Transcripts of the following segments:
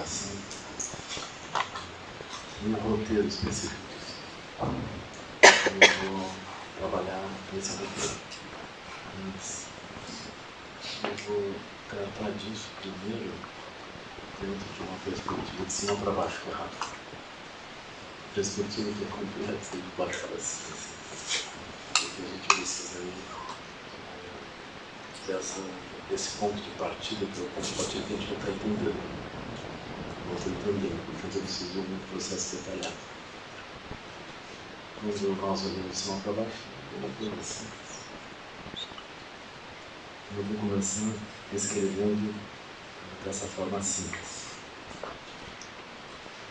formação um roteiro específico. Eu vou trabalhar nesse roteiro. Mas eu vou tratar disso primeiro dentro de uma perspectiva de cima para baixo, correto? Perspectiva que é complexa de baixo para cima. Porque a gente precisa aí desse ponto de partida, que é o ponto de partida que a gente já está entendendo. Eu estou entendendo, portanto eu preciso de um processo detalhado. Quando nós olhamos de cima para baixo, é uma coisa simples. Eu vou começar escrevendo dessa forma simples.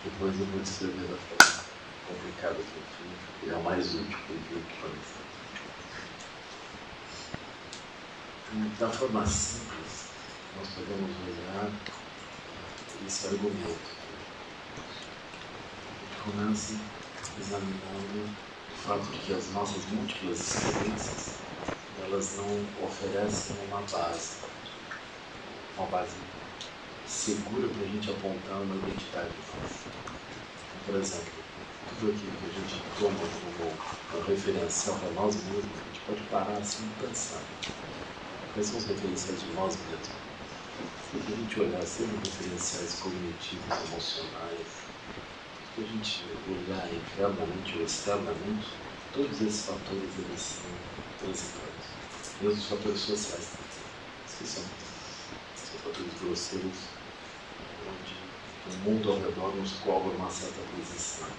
Depois eu vou descrever da forma complicada que é a mais útil que eu parece. Da forma simples, nós podemos olhar esse argumento. A gente começa examinando o fato de que as nossas múltiplas experiências, elas não oferecem uma base segura para a gente apontar uma identidade nossa. Então, por exemplo, tudo aquilo que a gente toma como referencial para nós mesmos, a gente pode parar assim e pensar. Quais são os referenciais de nós mesmos? Se a gente olhar sempre referenciais cognitivos, emocionais, se a gente olhar internamente ou externamente, todos esses fatores eles são transitórios. Mesmo os fatores sociais, que são fatores grosseiros, onde o mundo ao redor nos cobra uma certa posição. Eu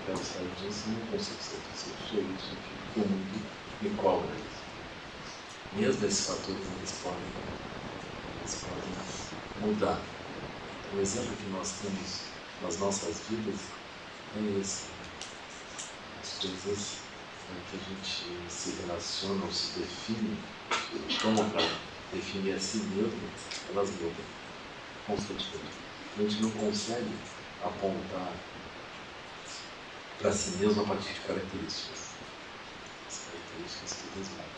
quero sair disso, não consigo sair disso, eu sou isso, o mundo me cobra isso. Mesmo esses fatores eles podem mudar. O exemplo que nós temos nas nossas vidas é esse. As coisas que a gente se relaciona ou se define, toma para definir a si mesmo, elas mudam constantemente. A gente não consegue apontar para si mesmo a partir de características. As características todas mudam.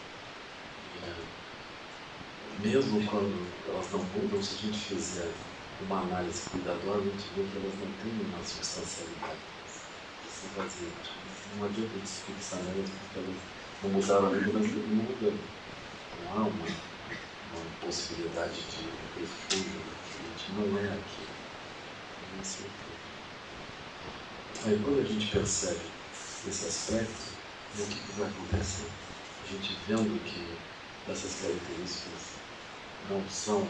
Mesmo quando elas não mudam, se a gente fizer uma análise cuidadosa, a gente vê que elas não têm uma substancialidade. Isso vai dizer, não adianta a gente se fixar nelas porque elas não mudaram ainda, mas não mudam. Não há uma possibilidade de refúgio, a gente não é aquilo. Aí quando a gente percebe esse aspecto, o que vai acontecer? A gente vendo que essas características não são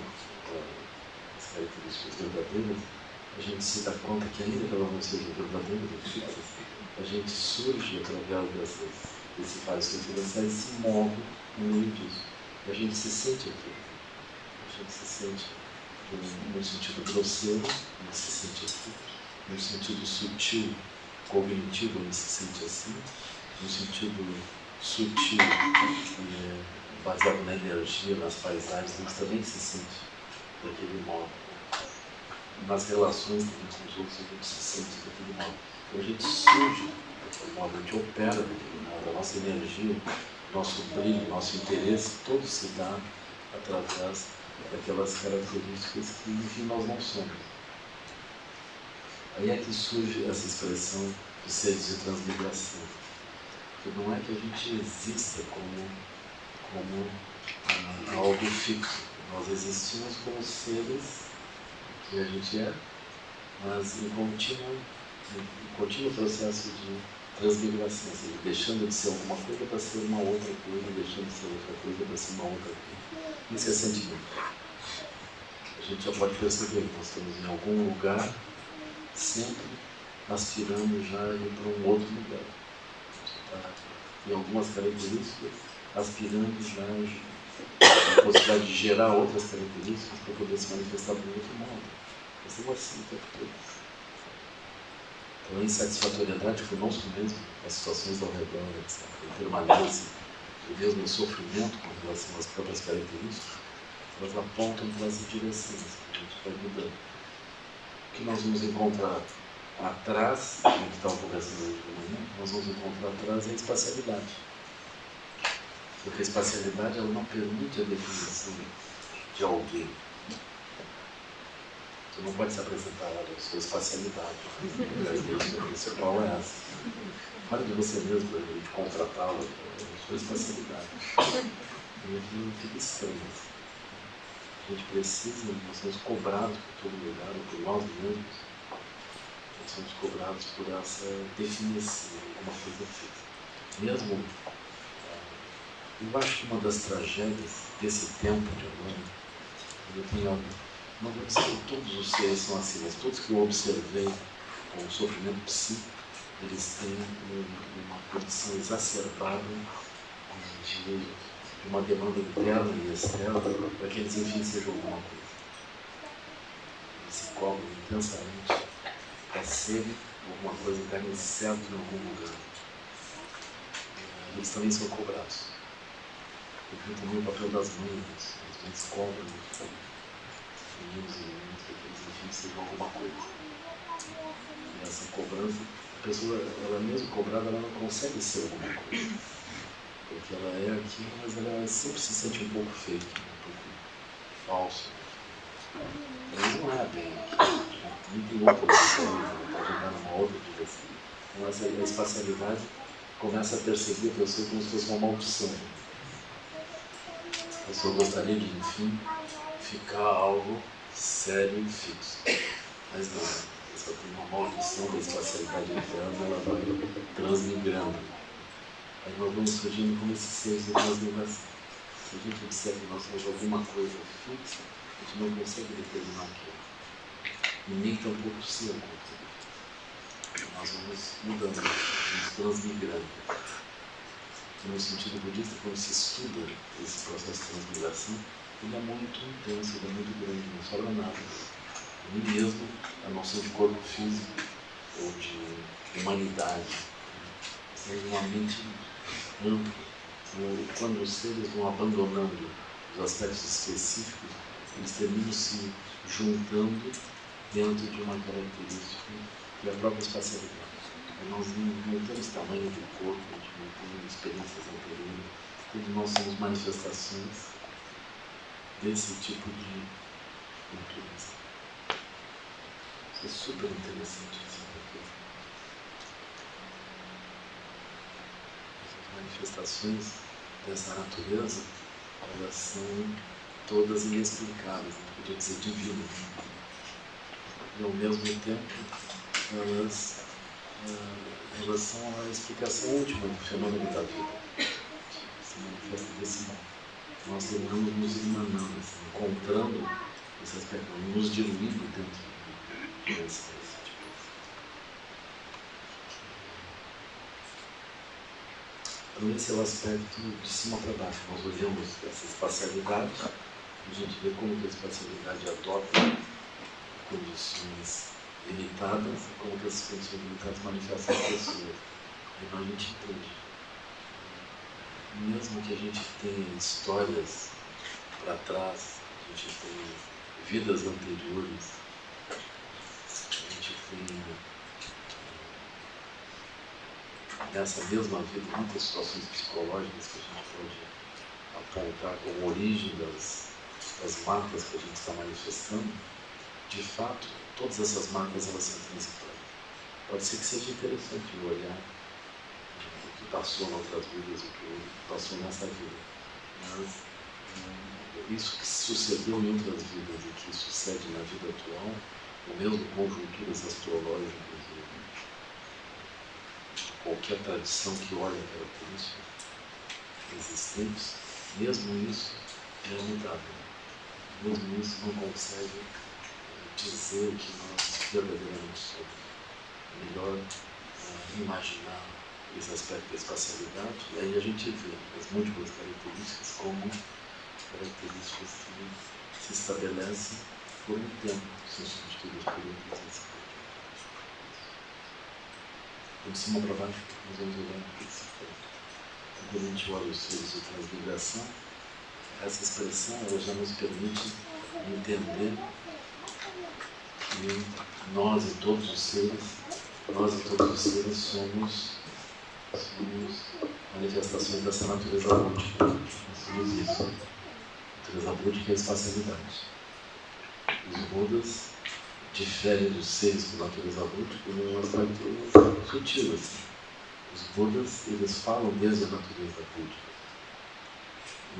as características verdadeiras, a gente se dá conta que ainda que elas não sejam verdadeiras, a gente surge através desses vários referenciais e se move no meio disso. E a gente se sente aqui. A gente se sente no sentido grosseiro, a gente se sente aqui. No sentido sutil, cognitivo, a gente se sente assim. No sentido sutil, baseado na energia, nas paisagens, a gente também se sente daquele modo. Nas relações com os outros, a gente se sente daquele modo. Então a gente surge daquele modo, a gente opera daquele modo. A nossa energia, nosso brilho, nosso interesse, todo se dá através daquelas características que, enfim, nós não somos. Aí é que surge essa expressão de seres de transmigração. Porque não é que a gente exista como algo fixo. Nós existimos como seres que a gente é, mas em contínuo processo de transmigração, ou seja, deixando de ser alguma coisa para ser uma outra coisa, deixando de ser outra coisa para ser uma outra coisa. Isso é sentimento. A gente já pode perceber que nós estamos em algum lugar, sempre aspirando já a ir para um outro lugar. Tem algumas características, aspirando já a possibilidade de gerar outras características para poder se manifestar de um outro modo. Mas é assim o tempo todo. Então a insatisfatoriedade conosco mesmo, as situações ao redor, a impermanência, e mesmo o sofrimento com relação às próprias características, elas apontam para essa direção, que a gente vai mudando. O que nós vamos encontrar atrás, a gente estava conversando hoje de manhã, nós vamos encontrar atrás a espacialidade. Porque a espacialidade ela não permite a definição de alguém. Tu não pode se apresentar, olha, eu sou espacialidade. A ideia principal é essa. Fale de você mesmo, de contratá-lo, eu sou espacialidade. E aquilo fica estranho. A gente precisa, nós somos cobrados por todo lugar, ou por nós mesmos, nós somos cobrados por essa definição de alguma coisa fixa. Mesmo, eu acho que uma das tragédias desse tempo de agora, eu tenho, não vou dizer que todos os seres são assim, mas todos que eu observei com o sofrimento psíquico, eles têm uma condição exacerbada de uma demanda interna e externa para que eles, enfim, sejam alguma coisa. Eles se cobram intensamente para serem alguma coisa, darem certo em algum lugar. Eles também são cobrados. Eu vi também o papel das mães, as mães cobram os meninos e meninas para que eles, enfim, sejam alguma coisa. E essa cobrança, a pessoa, ela mesmo cobrada, ela não consegue ser alguma coisa. Porque ela é aquilo, mas ela sempre se sente um pouco fake, um pouco falso. Mas não é bem aquilo. Também tem outras ideias, ela pode andar numa outra direção. Então essa espacialidade começa a perseguir a pessoa como se fosse uma maldição. A pessoa gostaria de, enfim, ficar algo sério e fixo. Mas não, a pessoa tem uma maldição da espacialidade interna, ela vai transmigrando. Aí nós vamos surgindo como esses seres de transmigração. Se a gente disser que nós somos alguma coisa fixa, a gente não consegue determinar aquilo. E nem tampouco ser alguma coisa. Nós vamos mudando, vamos transmigrando. E no sentido budista, quando se estuda esse processo de transmigração, ele é muito intenso, ele é muito grande, não sobra nada. Nem mesmo a noção de corpo físico ou de humanidade. É uma mente ampla. Quando os seres vão abandonando os aspectos específicos, eles terminam se juntando dentro de uma característica que é a própria espacialidade. Nós não temos tamanho do corpo, a gente não tem experiências anteriores, todos nós somos manifestações desse tipo de natureza. Isso é super interessante, assim, porque as manifestações dessa natureza, elas são todas inexplicáveis, não podia dizer divinas. E ao mesmo tempo, elas são a explicação última do fenômeno da vida. Se manifesta desse modo. Nós terminamos nos irmanando, assim, encontrando esse aspecto, nos diluindo dentro desse tipo. Então esse é o aspecto de cima para baixo. Nós olhamos essa espacialidade, a gente vê como que a espacialidade adota condições limitadas e como que essas condições limitadas manifestam as pessoas. Aí a gente entende. Mesmo que a gente tenha histórias para trás, a gente tenha vidas anteriores, a gente tem nessa mesma vida muitas situações psicológicas que a gente pode apontar como origem das marcas que a gente está manifestando. De fato, todas essas marcas elas são transitórias. Pode ser que seja interessante olhar o que passou em outras vidas, o que passou nessa vida. Mas isso que sucedeu em outras vidas e que sucede na vida atual, ou mesmo conjunturas astrológicas, qualquer tradição que olhe a característica existentes, mesmo isso é mutável. Mesmo isso não consegue dizer o que nós verdadeiramente somos. É melhor imaginar esse aspecto da espacialidade, e aí a gente vê as múltiplas características como características que se estabelecem por um tempo, são substituídas por outras em seguida. Então, de cima para baixo, nós vamos olhar esse ponto. Então, quando a gente olha os seres de transmigração, essa expressão ela já nos permite entender que nós e todos os seres somos manifestações dessa natureza búdica. Nós somos isso. A natureza búdica é a espacialidade. Os Budas difere dos seres com natureza búdica num aspecto sutil, assim. Os Budas, eles falam desde a natureza búdica.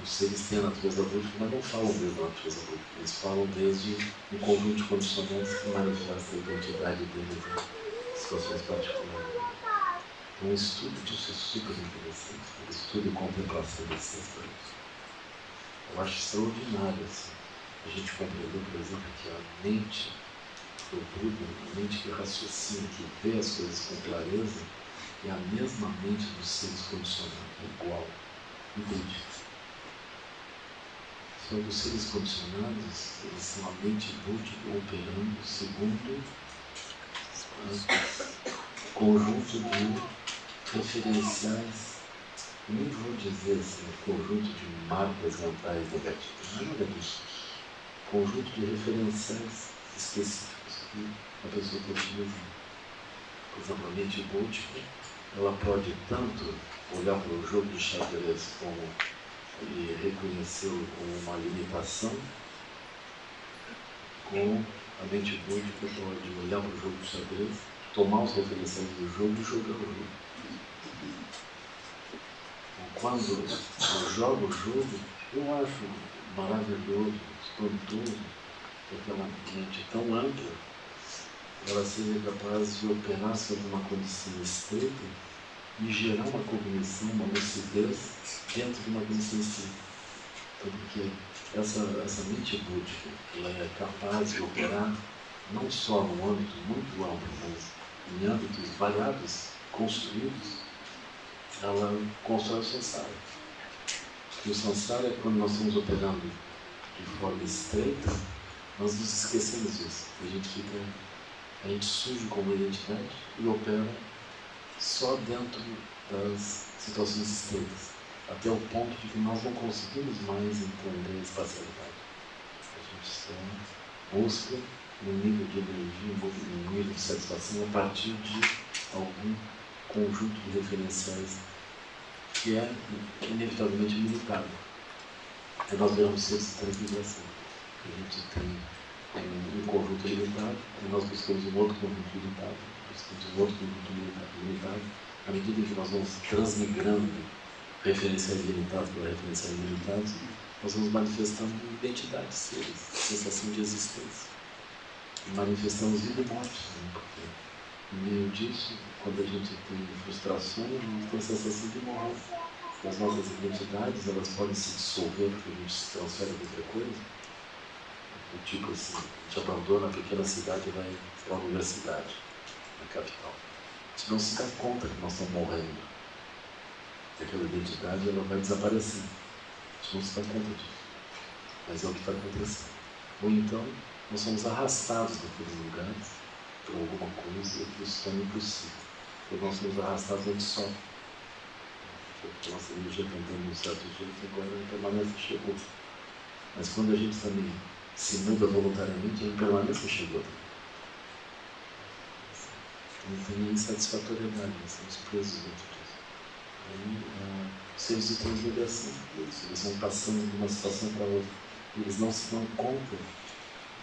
Os seres têm a natureza búdica, mas não falam desde a natureza búdica. Eles falam desde um conjunto de condicionantes que manifesta a identidade deles em situações particulares. Então, o estudo disso é super interessante. O estudo e contemplação desses aspectos. Eu acho extraordinário, assim, a gente compreender, por exemplo, que a mente do Buda, a mente que raciocina, que vê as coisas com clareza, é a mesma mente dos seres condicionados, igual, idêntica. Só que os seres condicionados, eles são a mente búdica operando segundo o conjunto de referenciais, nem vou dizer assim, conjunto de marcas mentais negativas, nada disso. Conjunto de referenciais específicos que a pessoa está utilizando. Por exemplo, a mente búdica, ela pode tanto olhar para o jogo de xadrez e reconhecê-lo como uma limitação, como a mente búdica pode olhar para o jogo de xadrez, tomar os referenciais do jogo e jogar o jogo. Quando eu jogo o jogo, eu acho maravilhoso, espantoso, aquela mente tão ampla, ela seja capaz de operar sobre uma condição estreita e gerar uma cognição, uma lucidez dentro de uma condição estreita. Então, porque essa mente búdica, ela é capaz de operar não só num âmbito muito amplo, mas em âmbitos variados, construídos, ela constrói o samsara. E o samsara é quando nós estamos operando de forma estreita, nós nos esquecemos disso. A gente surge como identidade e opera só dentro das situações estreitas, até o ponto de que nós não conseguimos mais entender a espacialidade. A gente só busca um nível de energia, um nível de satisfação a partir de algum conjunto de referenciais que é inevitavelmente limitado. E nós viramos seres de transmigração. A gente tem um conjunto limitado e nós buscamos um outro conjunto limitado, buscamos um outro conjunto limitado. À medida que nós vamos transmigrando referenciais limitados para referenciais limitados, nós vamos manifestando identidade, seres, sensação de existência. E manifestamos vida e morte também, porque no meio disso, quando a gente tem frustração, a gente tem a sensação de morrer. As nossas identidades, elas podem se dissolver porque a gente se transfere para outra coisa. Do tipo assim, a gente abandona a pequena cidade e vai para a universidade, na capital. A gente não se dá conta que nós estamos morrendo. E aquela identidade, ela vai desaparecer. A gente não se dá conta disso. Mas é o que está acontecendo. Ou então, nós somos arrastados daqueles lugares por alguma coisa que isso torna impossível. Quando nós somos arrastados, a gente sofre. Porque a nossa energia está andando de um certo jeito e agora a impermanência chegou. Mas quando a gente também se muda voluntariamente, a impermanência chegou. Então tem insatisfatoriedade, nós estamos presos dentro disso. Aí, seres de transmigração, eles vão passando de uma situação para outra. Eles não se dão conta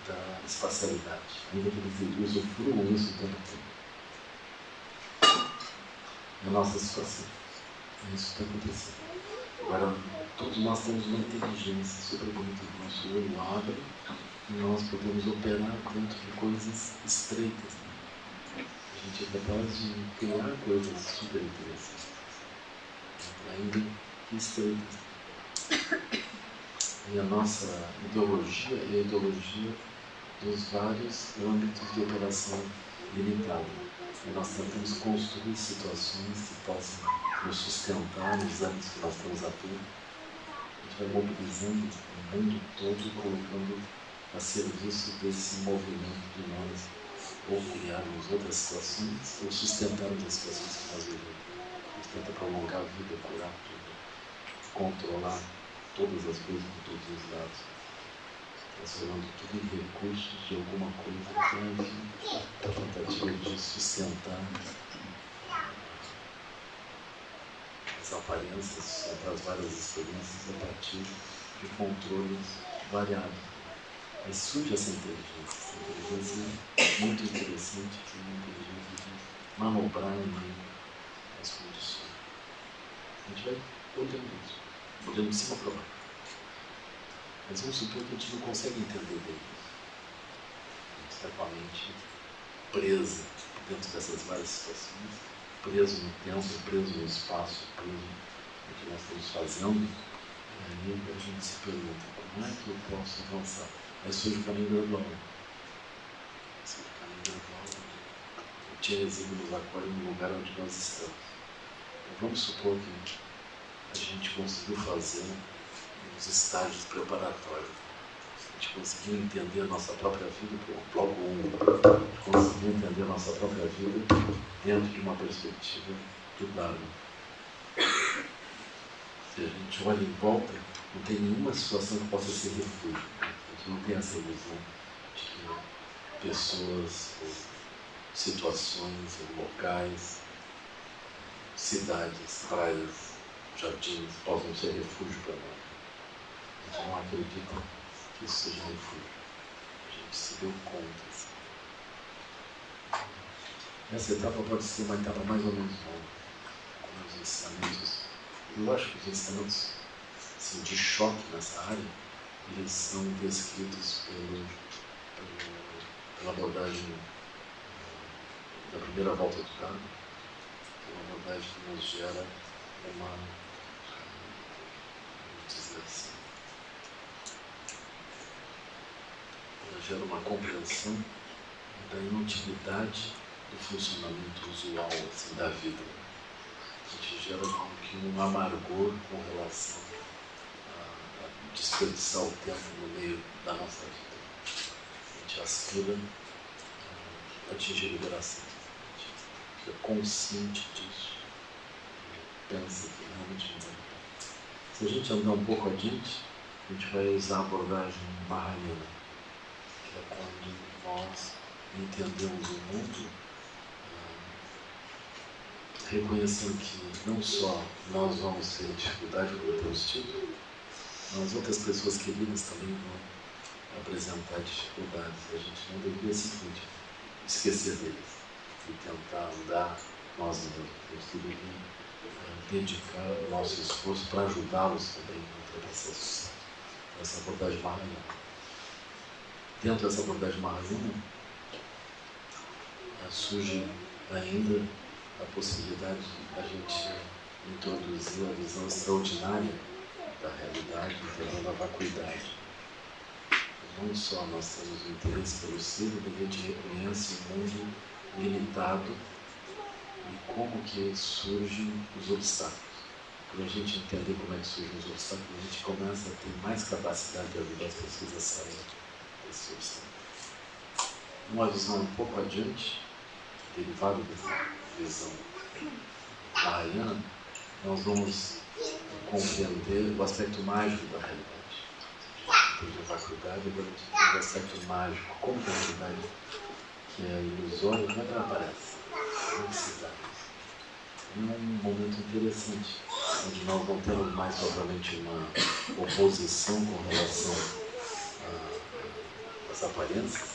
da espacialidade, ainda que eles usufruam isso o tempo todo. É a nossa situação. É isso que está acontecendo. Agora, todos nós temos uma inteligência super bonita. O nosso olho abre e nós podemos operar dentro de coisas estreitas. A gente é capaz de criar coisas super interessantes, ainda que estreitas. E a nossa ideologia é a ideologia dos vários âmbitos de operação limitada. E nós tentamos construir situações que possam nos sustentar nos âmbitos que nós estamos atuando. A gente vai mobilizando o mundo todo, colocando a serviço desse movimento de nós ou criarmos outras situações ou sustentarmos as situações que nós vivemos. A gente tenta prolongar a vida, curar tudo, controlar todas as coisas por todos os lados, transformando tudo em recursos de alguma coisa para, enfim, a tentativa de sustentar as aparências, sustentar as várias experiências a partir de controles variados. Aí surge essa inteligência muito interessante, que é uma inteligência de manobrar em meio às condições. A gente vai olhando isso, olhando de cima para baixo. Mas vamos supor que a gente não consegue entender bem isso. A gente está com a mente presa dentro dessas várias situações, preso no tempo, preso no espaço, preso no que nós estamos fazendo. E aí a gente se pergunta, como é que eu posso avançar? Aí surge o caminho gradual. Surge o caminho gradual, onde o Tierezinho nos acolhe no lugar onde nós estamos. Então, vamos supor que a gente conseguiu fazer os estágios preparatórios. A gente conseguiu entender a nossa própria vida, logo conseguiu entender a nossa própria vida dentro de uma perspectiva do Dharma. Se a gente olha em volta, não tem nenhuma situação que possa ser refúgio. A gente não tem essa ilusão de que pessoas, ou situações, ou locais, cidades, praias, jardins possam ser refúgio para nós. A gente não acredita que isso seja refúgio. A gente se deu conta. Assim. Essa etapa pode ser uma etapa mais ou menos longa, com os ensinamentos. Eu acho que os ensinamentos assim, de choque nessa área, eles são descritos pela abordagem da primeira volta do Dharma, que é uma abordagem que nos gera uma, vamos dizer assim, ela gera uma compreensão da inutilidade do funcionamento usual assim, da vida. A gente gera como que um amargor com relação a desperdiçar o tempo no meio da nossa vida. A gente aspira a atingir a liberação. A gente fica consciente disso. Pensa que realmente não vai. Se a gente andar um pouco adiante, a gente vai usar a abordagem Mahayana, que é quando nós entendemos o mundo reconhecendo que não só nós vamos ter dificuldade como temos tido, mas outras pessoas queridas também vão apresentar dificuldades. A gente não deveria simplesmente esquecer deles e tentar andar nós mesmos. A gente deveria dedicar o nosso esforço para ajudá-los também a ultrapassar isso. Essa abordagem Mahayana. Dentro dessa abordagem Mahayana surge ainda a possibilidade de a gente introduzir a visão extraordinária da realidade, entendendo a vacuidade. Não só nós temos o interesse pelo ser, mas a gente reconhece o mundo limitado e como que surgem os obstáculos. Quando a gente entender como é que surgem os obstáculos, a gente começa a ter mais capacidade de ajudar as pessoas a sair desses obstáculos. Uma visão um pouco adiante, derivada dessa visão mahayana, nós vamos compreender o aspecto mágico da realidade. Entender a vacuidade, agora a gente entende o aspecto mágico. Como que a realidade que é ilusória, como é que ela aparece? Como que se dá isso? É um momento interessante, onde nós não temos mais propriamente uma oposição com relação às aparências,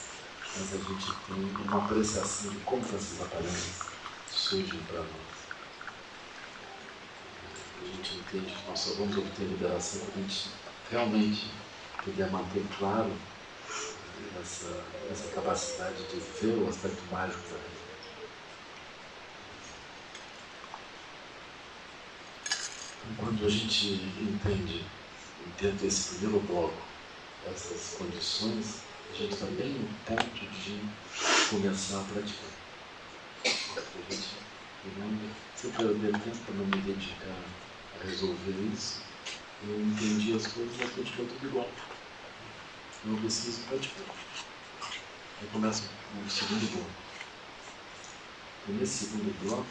mas a gente tem uma apreciação de como essas aparências surgem para nós. A gente entende que nós só vamos obter liberação quando a gente realmente puder manter claro essa capacidade de ver o aspecto mágico da realidade. Então, quando a gente entende, dentro desse primeiro bloco, essas condições, a gente está bem no ponto de começar a praticar. A gente se eu perder tempo para não me dedicar a resolver isso, eu entendi as coisas, mas continua tudo igual. Eu preciso praticar. Aí começa o segundo bloco. E nesse segundo bloco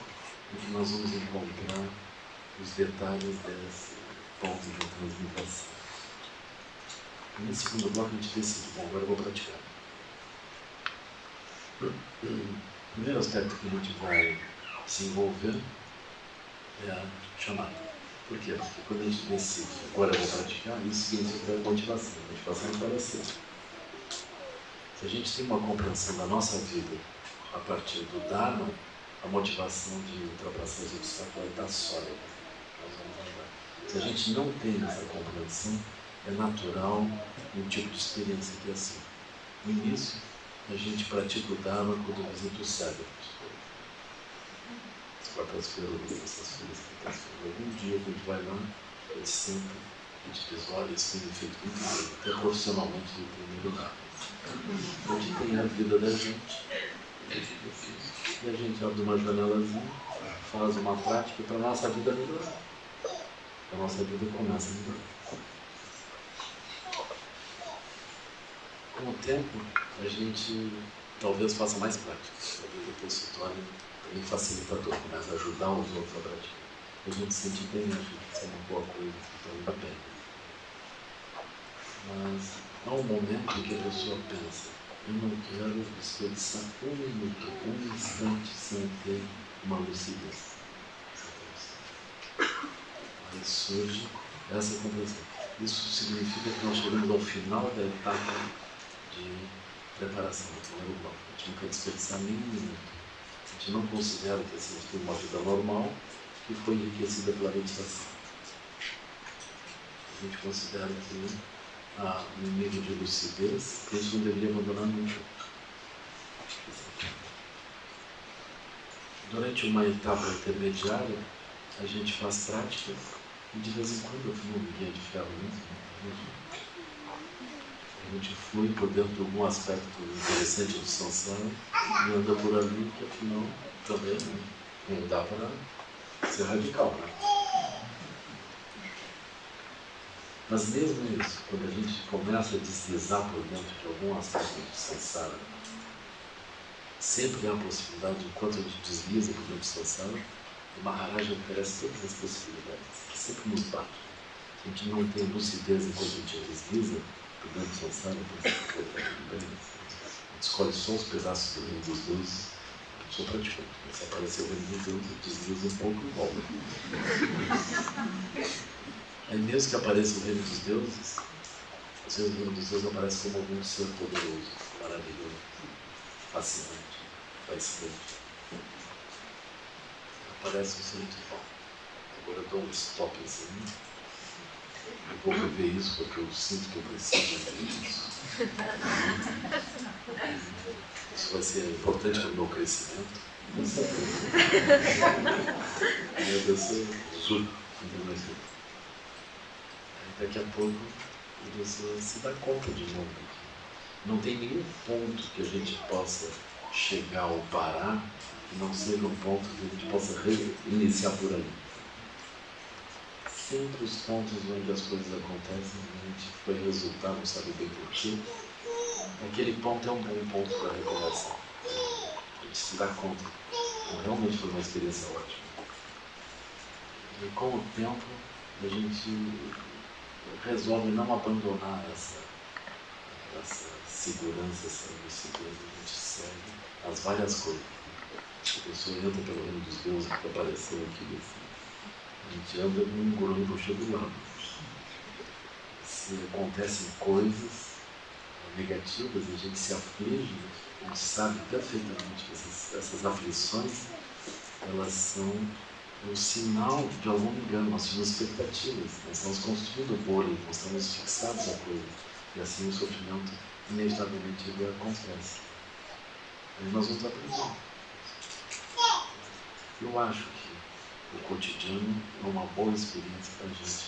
é que nós vamos encontrar os detalhes desse ponto de transmutação. E nesse segundo bloco a gente decide, bom, agora eu vou praticar. O primeiro aspecto que a gente vai se envolver é a chamada. Por quê? Porque quando a gente decide, agora eu vou praticar, isso significa motivação. A motivação é para ser. Se a gente tem uma compreensão da nossa vida a partir do Dharma, a motivação de ultrapassar os obstáculos vai estar sólida. Nós vamos andar. Se a gente não tem essa compreensão, é natural um tipo de experiência que é assim. No início, a gente pratica o Dharma quando visita o cérebro. As quartas-feiras, essas feiras, algum dia a gente vai lá, a gente senta, a gente diz, olha, isso tem feito muito bem, até profissionalmente em primeiro lugar. A gente tem a vida da gente, e a gente abre uma janelazinha, faz uma prática para a nossa vida melhorar. A nossa vida começa a melhorar. Com o tempo, a gente talvez faça mais práticas. Talvez depois se torne também facilitador, começa a ajudar os outros a praticar. A gente se sente bem, acha que isso é uma boa coisa, então ainda bem. Mas há um momento em que a pessoa pensa, eu não quero desperdiçar um minuto, um instante sem ter uma lucidez. Aí surge essa compreensão. Isso significa que nós chegamos ao final da etapa de preparação do primeiro bloco. A gente não quer desperdiçar nem um minuto. A gente não considera que a gente tem uma vida normal que foi enriquecida pela meditação. A gente considera que no nível de lucidez, a gente não deveria abandonar nunca. Durante uma etapa intermediária, a gente faz prática e de vez em quando eu fui um guia de ferro mesmo. A gente flui por dentro de algum aspecto interessante do samsara e anda por ali, que afinal também não dá para ser radical, né? Mas mesmo isso, quando a gente começa a deslizar por dentro de algum aspecto do samsara, sempre há a possibilidade, enquanto a gente desliza por dentro do samsara, o Maharaja oferece todas as possibilidades, que sempre nos bate. A gente não tem lucidez enquanto a gente desliza por dentro do samsara, a gente escolhe só os pedaços do reino dos deuses, a pessoa pratica. Se aparecer o reino dos deuses, desliza um pouco e volta. Aí mesmo que apareça o reino dos deuses, às vezes o reino dos deuses aparece como algum ser poderoso, maravilhoso, fascinante, fascinante. Aparece um ser de bom. Agora eu dou um stop assim. Eu vou viver isso porque eu sinto que eu preciso viver isso. Isso vai ser importante para o meu crescimento. Aí a pessoa daqui a pouco a pessoa se dá conta de novo. Não tem nenhum ponto que a gente possa chegar ou parar que não seja um ponto que a gente possa iniciar por ali. Sempre os pontos onde as coisas acontecem, a gente foi resultado, não sabe bem porquê. Aquele ponto é um bom ponto para recomeçar. A gente se dá conta. Então, realmente foi uma experiência ótima. E com o tempo, a gente resolve não abandonar essa segurança, essa lucidez. A gente segue as várias coisas. A pessoa entra pelo reino dos deuses que apareceu aqui. Assim. A gente anda num guru puxa do lado. Se acontecem coisas negativas, a gente se aflige, a gente sabe perfeitamente que essas aflições, elas são um sinal de algum engano, nós temos expectativas, nós estamos construindo bolhas, nós estamos fixados a coisas, e assim o sofrimento inevitavelmente ele acontece. E nós vamos aprender. Eu acho que o cotidiano é uma boa experiência para a gente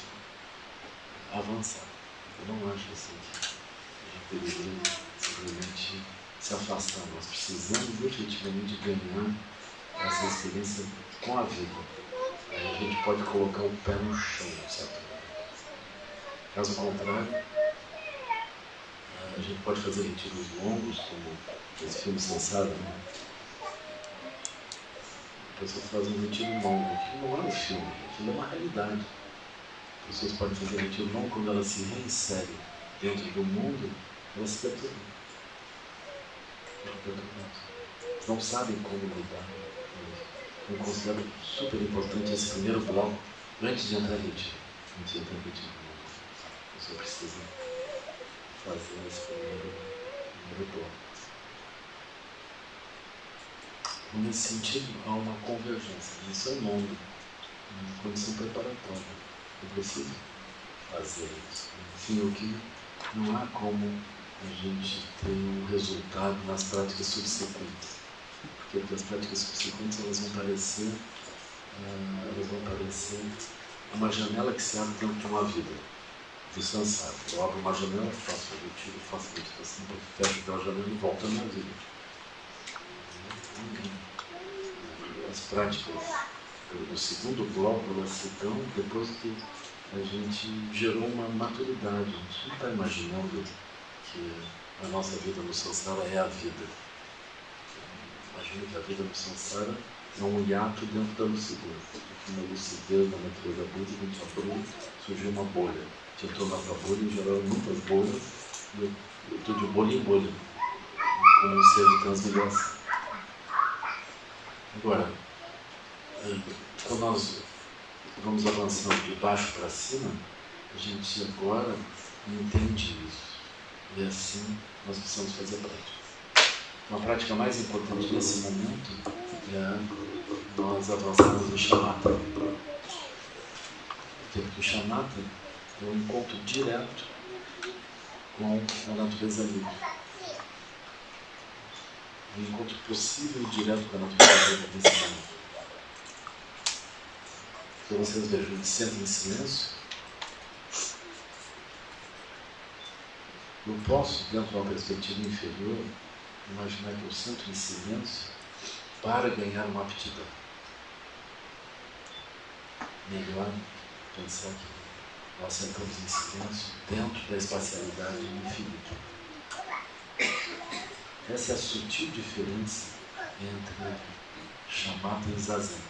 avançar. Eu não acho assim que a gente deveria simplesmente se afastar. Nós precisamos efetivamente ganhar essa experiência com a vida. Aí a gente pode colocar o pé no chão, certo? Caso contrário, a gente pode fazer retiros longos, como esse filme Samsara, né? A pessoa faz um retiro longo. Aquilo não é um filme, aquilo é uma realidade. As pessoas podem fazer retiro longo quando elas se reinserem dentro do mundo, elas se perturbam. Elas não sabem como lidar. Eu considero super importante esse primeiro bloco antes de entrar em retiro. Antes de entrar em retiro. A pessoa precisa fazer esse primeiro retorno. Nesse sentido, há uma convergência. Isso é um nome, uma condição preparatória. Eu preciso fazer isso. Enfim, o que não há como a gente ter um resultado nas práticas subsequentes. Porque as práticas subsequentes elas vão parecer uma janela que se abre dentro de uma vida. Do samsara. Eu abro uma janela, faço o retiro, faço a meditação, fecho aquela janela e volto à minha vida. As práticas do segundo bloco elas se dão depois que a gente gerou uma maturidade. A gente não está imaginando que a nossa vida no samsara é a vida. Imagina que a vida no samsara é um hiato dentro da lucidez. Uma lucidez na natureza búdica, a gente abriu, surgiu uma bolha. A gente entrou nessa bolha e geraram muitas bolhas. E eu estou de bolha em bolha, como um ser de transmigração. Agora, quando nós vamos avançando de baixo para cima, a gente agora entende isso. E assim nós precisamos fazer a prática. Uma prática mais importante nesse momento é nós avançarmos no shamatha. Porque o shamatha é um encontro direto com a natureza livre. Um encontro possível e direto com a natureza livre nesse momento. Então vocês vejam, a gente senta em silêncio. Eu posso, dentro de uma perspectiva inferior, imaginar que eu sento em silêncio para ganhar uma aptidão. Melhor pensar que nós sentamos em silêncio dentro da espacialidade infinita. Essa é a sutil diferença entre shamatha e zazen.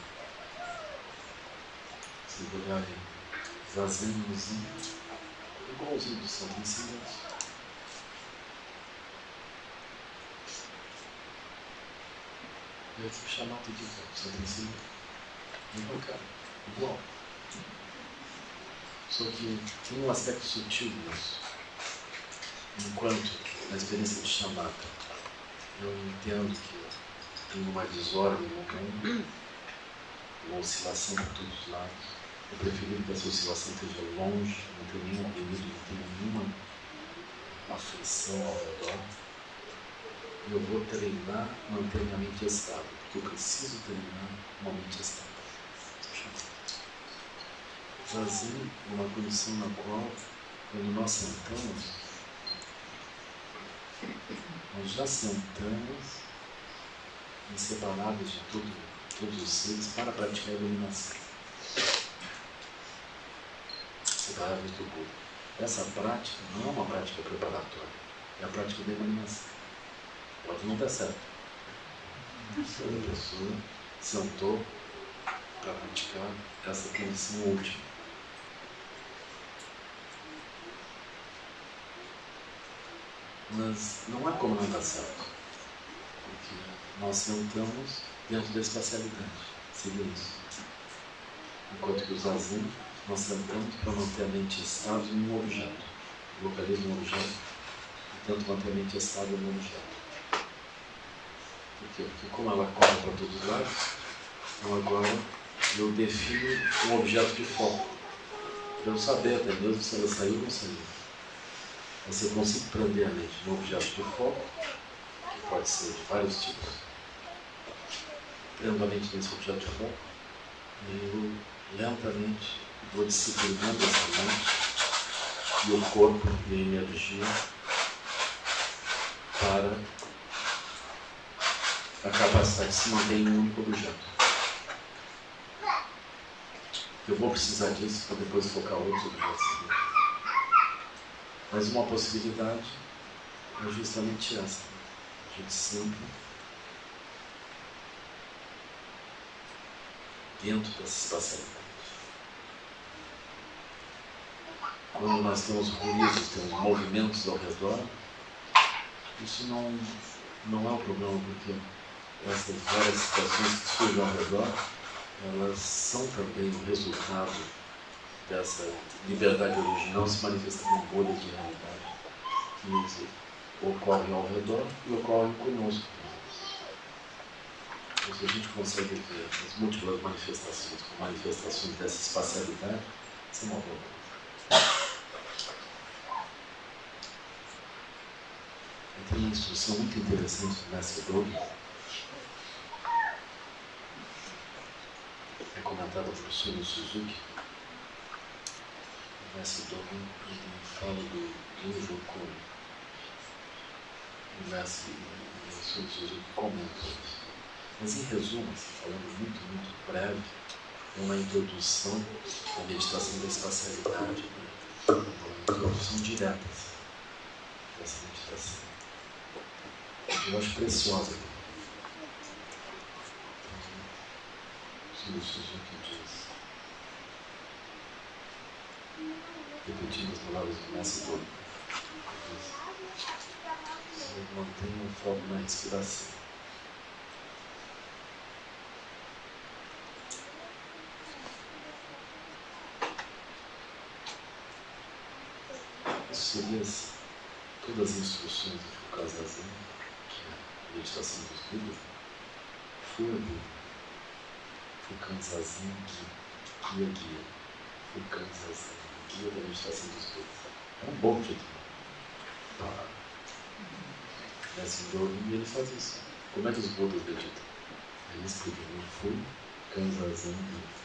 Se olharem zazen no zen, igualzinho do santo em silêncio. E aqui o shamatha de volta, santo em silêncio. Igual. Só que tem um aspecto sutil nisso. Enquanto na experiência de shamatha eu entendo que tem uma desordem no mundo, uma oscilação por todos os lados. Eu prefiro que essa oscilação esteja longe, não tenha nenhum ruído, não tenha nenhuma aflição ao redor. Eu vou treinar, manter minha mente estável, porque eu preciso treinar uma mente estável. Zazen é uma condição na qual, quando nós sentamos, nós já sentamos inseparados de todos os seres para praticar a iluminação. Separados do corpo. Essa prática não é uma prática preparatória, é a prática da iluminação. Pode não dar certo. A pessoa sentou para praticar essa condição última. Mas não é como não dar certo, porque nós sentamos dentro da espacialidade, seria isso. Enquanto que o zazen, nós sentamos para manter a mente estável em um objeto. Localizo um objeto e tento manter a mente estável no objeto. Por quê? Porque como ela corre para todos os lados, então agora eu defino um objeto de foco. Para eu saber até mesmo se ela saiu ou não saiu. Mas se eu consigo prender a mente no objeto de foco, que pode ser de vários tipos, prendo a mente nesse objeto de foco, e eu lentamente vou disciplinando essa mente e o corpo e a energia para a capacidade de se manter em um único objeto. Eu vou precisar disso para depois focar outros objetos. Mas uma possibilidade é justamente essa. A gente sempre dentro dessa espacialidade. Quando nós temos ruídos, temos movimentos ao redor, isso não é um problema, porque essas várias situações que surgem ao redor, elas são também o resultado dessa liberdade original se manifestando em bolhas de realidade que existem. ocorrem ao redor e ocorrem conosco. Então, se a gente consegue ver as múltiplas manifestações como manifestações dessa espacialidade, isso é uma boa coisa. Tem uma instrução muito interessante do Mestre Dogen, é comentada por Shunryu Suzuki. O Mestre Dogen fala do Ginjo Kuni. O Mestre Shunryu Suzuki comenta isso. Mas em resumo, falando muito breve, é uma introdução à meditação da espacialidade, né? Uma introdução direta dessa meditação. Eu acho preciosa. O Suzuki diz, repetindo as palavras do Mestre Dogen, você mantém o foco na respiração. Isso seria todas as instruções do Fukan Zazen, que é a meditação dos Budas, Fukan Zazen Guia, Fukan Zazen Guia da meditação dos Budas. É um bom título. Mestre Dogen, ele faz isso. Como é que os Budas meditam? Ele explica no Fukan Zazen Guia.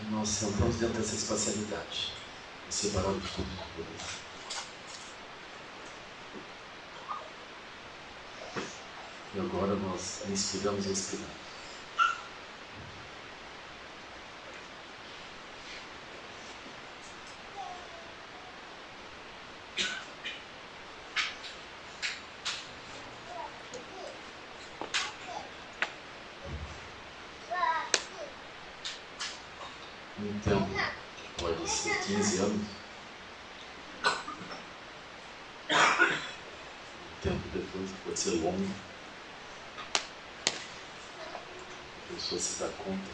Nós sentamos dentro dessa espacialidade, separados de todos os Budas. E agora nós inspiramos e expiramos. Um tempo pode ser 15 anos. Um tempo depois pode ser longo. A pessoa se dá conta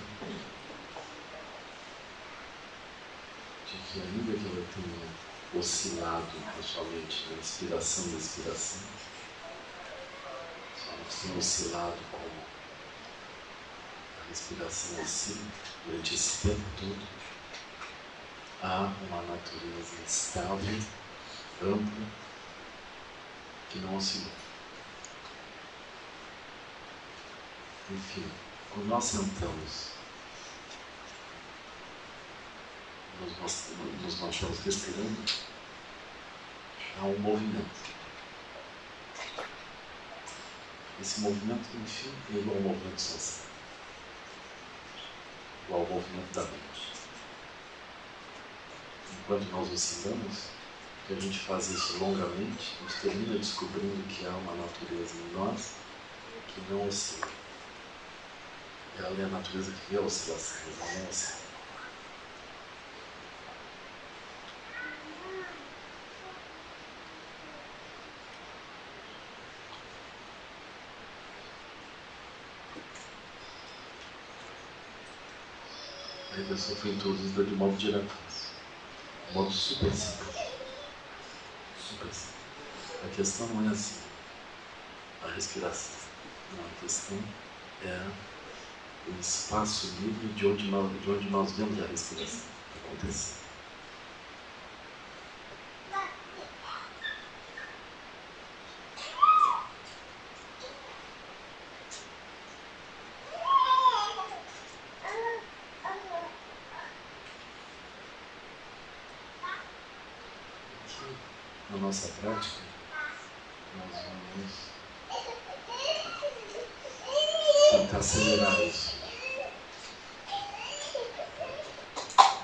de que ainda que ela tenha oscilado na sua mente na inspiração e expiração, se ela tenha oscilado como a respiração oscila durante esse tempo todo, há uma natureza estável, ampla, que não oscila. Enfim, quando nós sentamos, nos mantemos respirando, há um movimento. Esse movimento, enfim, é igual ao movimento social, igual ao movimento da mente. Enquanto nós oscilamos, que a gente faz isso longamente, a gente termina descobrindo que há uma natureza em nós que não oscila. Ela é a natureza que vê a oscilação, mas ela não oscila. A reversão foi introduzida de modo direto, de modo super simples. Super simples. A questão não é assim, a respiração. Não, a questão é o espaço livre de onde nós vemos a respiração acontecer. Aqui, na nossa prática, nós vamos tentar acelerar isso.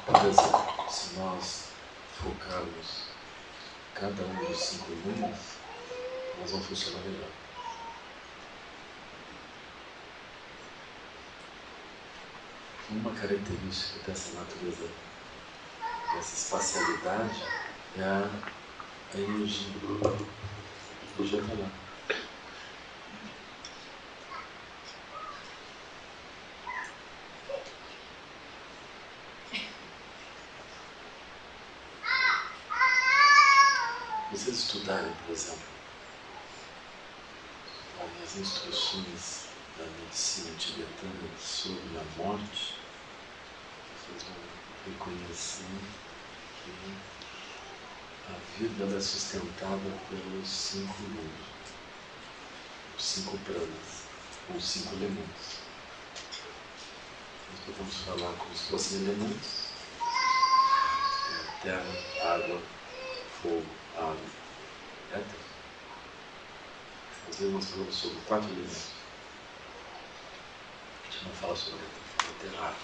Por exemplo, se nós focarmos cada um dos 5 números, nós vamos funcionar melhor. Uma característica dessa natureza, dessa espacialidade, é a energia. Projeta lá. Vocês estudarem, por exemplo, as instruções da medicina tibetana sobre a morte, vocês vão reconhecer que a vida ela é sustentada pelos 5 mundos, os 5 pranas, os 5 elementos. Nós podemos falar como se fossem elementos: terra, água, fogo, água, éter. Às vezes nós falamos sobre 4 elementos. A gente não fala sobre éter, fala terra.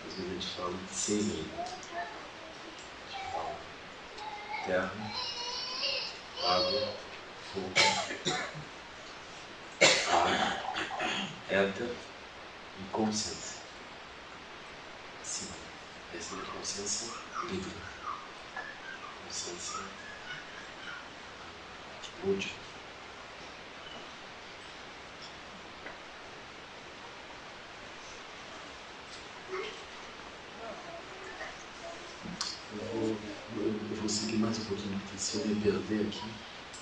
Às vezes a gente fala de 6 elementos. A gente fala terra, água, fogo, ar, éter e consciência. Sim, essa é a consciência livre. Consciência útil. Eu vou seguir mais um pouquinho, porque se eu me perder aqui,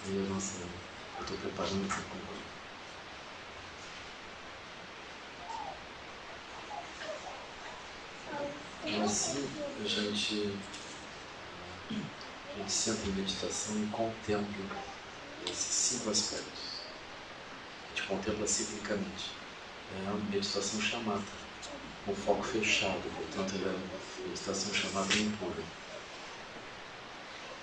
aí eu estou preparando para concluir. Assim, a gente senta em meditação e contempla esses 5 aspectos. A gente contempla ciclicamente. É uma meditação chamada, com foco fechado, portanto ela é uma meditação chamada impura.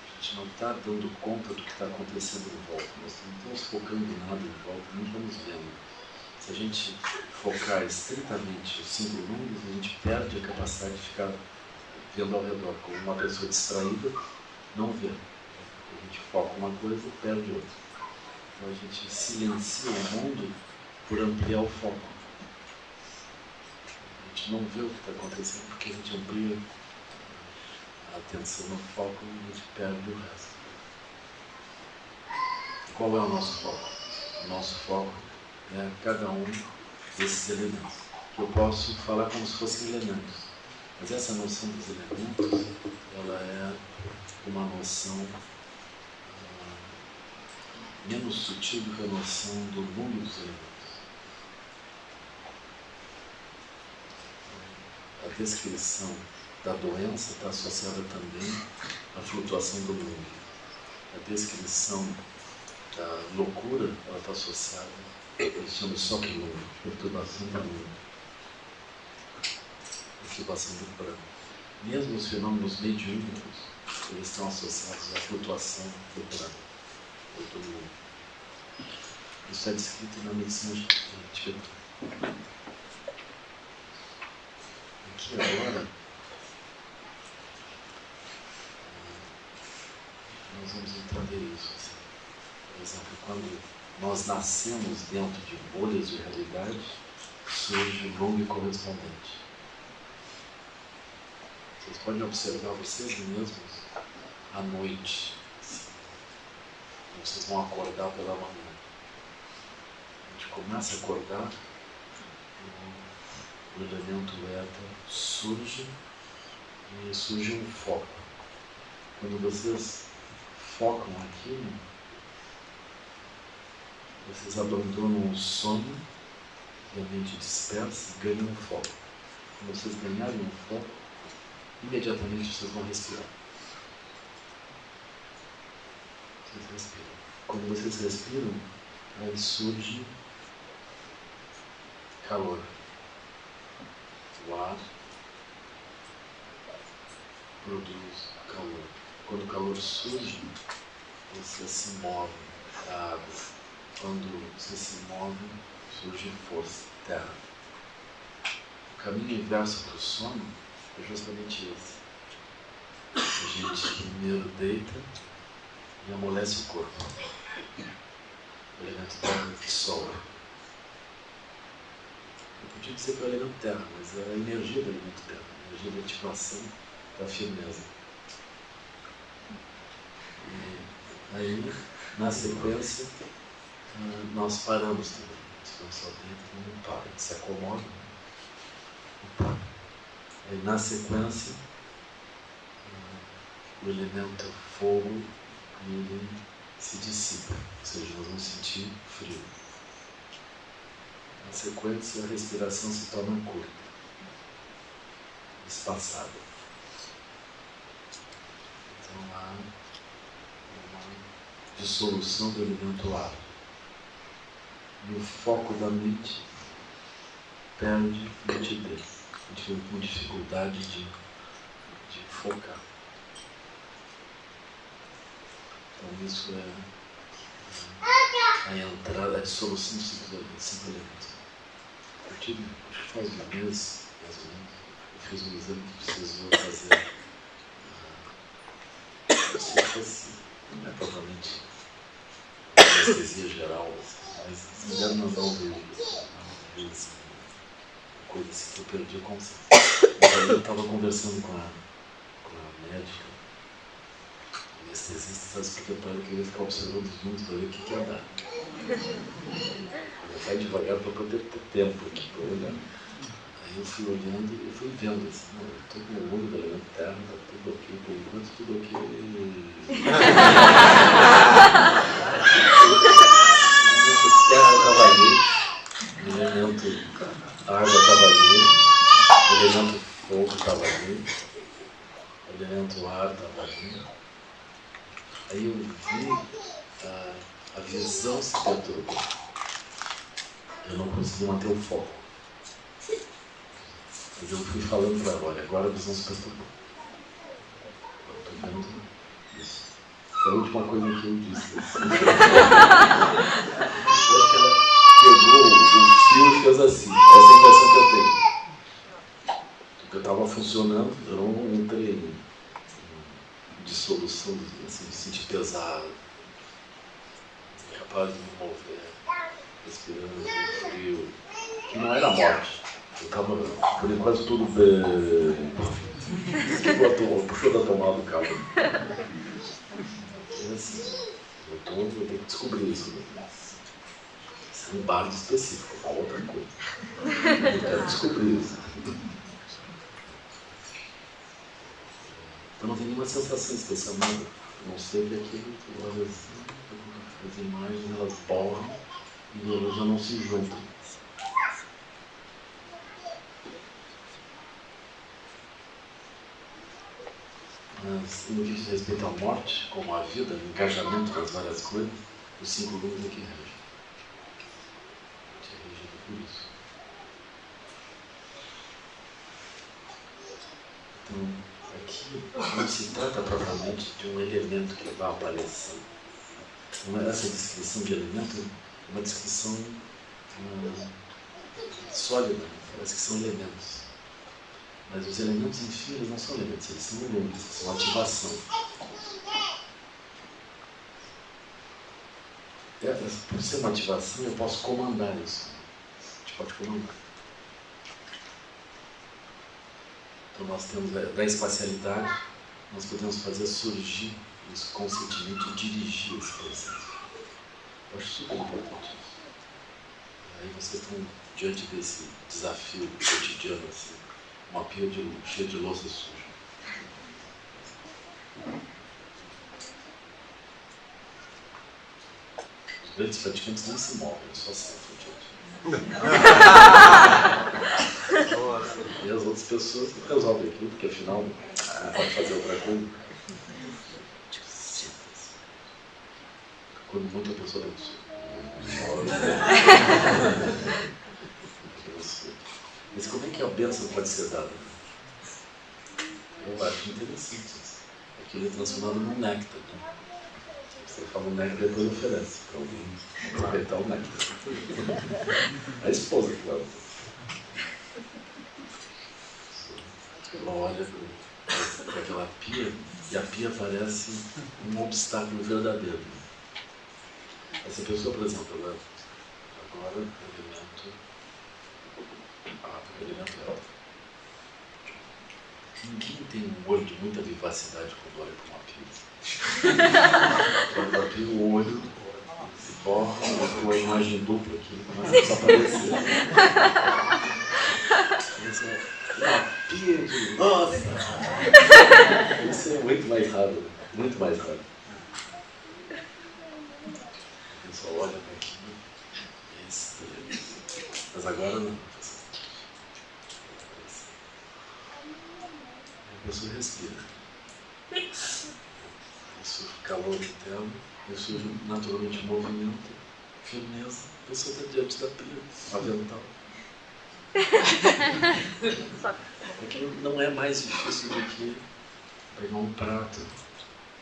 A gente não está dando conta do que está acontecendo em volta, nós não estamos focando em nada em volta, não estamos vendo. Se a gente focar estritamente os 5 mundos, a gente perde a capacidade de ficar vendo ao redor, como uma pessoa distraída não vê. A gente foca uma coisa e perde outra. Então a gente silencia o mundo por ampliar o foco. A gente não vê o que está acontecendo porque a gente amplia a atenção no foco e a gente perde o resto. Qual é o nosso foco? O nosso foco é cada um desses elementos, que eu posso falar como se fossem elementos. Mas essa noção dos elementos, ela é uma noção menos sutil do que a noção do mundo dos elementos. A descrição da doença está associada também à flutuação do mundo. A descrição da loucura, ela está associada, ele chama de choque mundo, perturbação do mundo, perturbação do plano. Mesmo os fenômenos mediúnicos, eles estão associados à flutuação do plano, do mundo. Isso é descrito na medicina tibetana. Aqui agora, nós vamos entender isso. Assim. Por exemplo, quando nós nascemos dentro de bolhas de realidade, surge o nome correspondente. Vocês podem observar vocês mesmos à noite. Assim. Vocês vão acordar pela manhã. A gente começa a acordar, o elemento éter surge e surge um foco. Quando vocês focam aquilo, vocês abandonam o sono e a mente dispersa e ganham um foco. Quando vocês ganharem um foco, imediatamente vocês vão respirar. Vocês respiram. Quando vocês respiram, aí surge calor. O ar produz calor. Quando o calor surge, você se move a água. Quando você se move, surge força, terra. O caminho inverso para o sono é justamente esse. A gente primeiro deita e amolece o corpo. O elemento terra dissolve. Eu podia dizer que é o elemento terra, mas é a energia do elemento terra, a energia da ativação da firmeza. E aí Na sequência, nós paramos também. Estamos só dentro, não para, a gente se acomoda, não para. Aí, na sequência, o elemento fogo ele se dissipa, ou seja, nós vamos sentir frio. Na sequência, a respiração se torna curta, espaçada. Então há uma dissolução do elemento ar. E o foco da mente perde nitidez. A gente fica com dificuldade de focar. Então isso é a entrada, a dissolução dos cinco elementos. Eu tive, acho que faz um mês, mais ou menos, eu fiz um exame que precisou fazer, não sei se fosse, não é propriamente anestesia geral, mas me deram mandar ouvir uma coisa assim que eu perdi o conceito. Mas aí eu estava conversando com a médica, anestesista, estava explicando para ela que eu ia ficar observando os números para ver o que ia dar. Vai devagar para poder ter tempo aqui para olhar. Aí eu fui olhando e fui vendo assim, eu estou com o olho da lanterna, está tudo ok, por enquanto tudo ok. O elemento terra estava ali, o elemento água estava ali, o elemento fogo estava ali, o elemento ar estava ali. Aí eu vi a visão se perturbou. Eu não consegui manter o foco. Mas eu fui falando para ela, olha, agora a visão se perturbou. Eu estou vendo isso. Foi a última coisa que eu disse. Assim. Eu acho que ela pegou o fio e fez assim. Essa é a impressão que eu tenho. Porque eu estava funcionando, eu não entrei em dissolução, assim, me senti pesado, incapaz de me mover, respirando frio, que não era morte. Eu estava, por enquanto, tudo bem. Puxou da tomada do carro. É assim, eu vou ter que descobrir isso. Isso é um bardo específico, é uma outra coisa. Eu quero descobrir isso. Eu não tenho nenhuma sensação especial, nada. Eu não sei o que é aquilo. Eu olho assim, as imagens, elas borram e elas já não se juntam. Mas, no que diz respeito à morte, como à vida, o engajamento das várias coisas, os 5 lumes é que regem. A gente é regido por isso. Então, aqui não se trata propriamente de um elemento que vai aparecer. Essa descrição de elemento é uma descrição sólida, parece que são elementos. Mas os elementos em si, eles não são elementos, eles são lumes, são ativação. Por ser uma ativação, eu posso comandar isso. A gente pode comandar. Então nós temos da espacialidade, nós podemos fazer surgir isso conscientemente e dirigir esse processo. Eu acho super importante isso. Aí vocês estão diante desse desafio cotidiano, assim, uma pia cheia de louça suja. Os grandes praticantes nem se movem, só saem diante. E as outras pessoas resolvem aquilo, porque afinal não pode fazer outra coisa. Quando muita pessoa dança. Mas como é que a bênção pode ser dada? Eu acho interessante isso. Aquilo é transformado num néctar. Né? Você fala um néctar e depois oferece para alguém aproveitar o néctar. A esposa, claro. Ela olha para aquela pia e a pia parece um obstáculo verdadeiro. Essa pessoa, por exemplo, ela agora o elemento água, o elemento água. Ninguém tem um olho de muita vivacidade quando olha para uma pizza. Quando abre o olho, se borra, uma imagem dupla aqui, começa a desaparecer. Isso é uma pia de... Nossa! Isso é muito mais raro, muito mais raro. A pessoa olha para aquilo e é estranho. Mas agora não. A pessoa respira. Isso calor interno, isso naturalmente movimento, firmeza. A pessoa está diante da pia, avental. Aquilo não é mais difícil do que pegar um prato,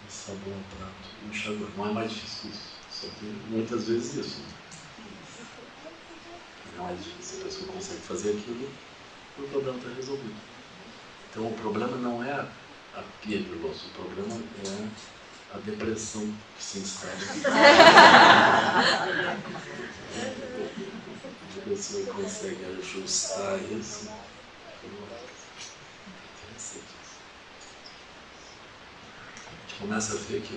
ensaboar um prato e enxaguar. Não é mais difícil isso. Só que muitas vezes isso. Não é mais difícil. A pessoa consegue fazer aquilo, o problema está resolvido. Então o problema não é a pia de louça, o problema é a depressão que se instala. A pessoa consegue ajustar isso. Interessante isso. A gente começa a ver que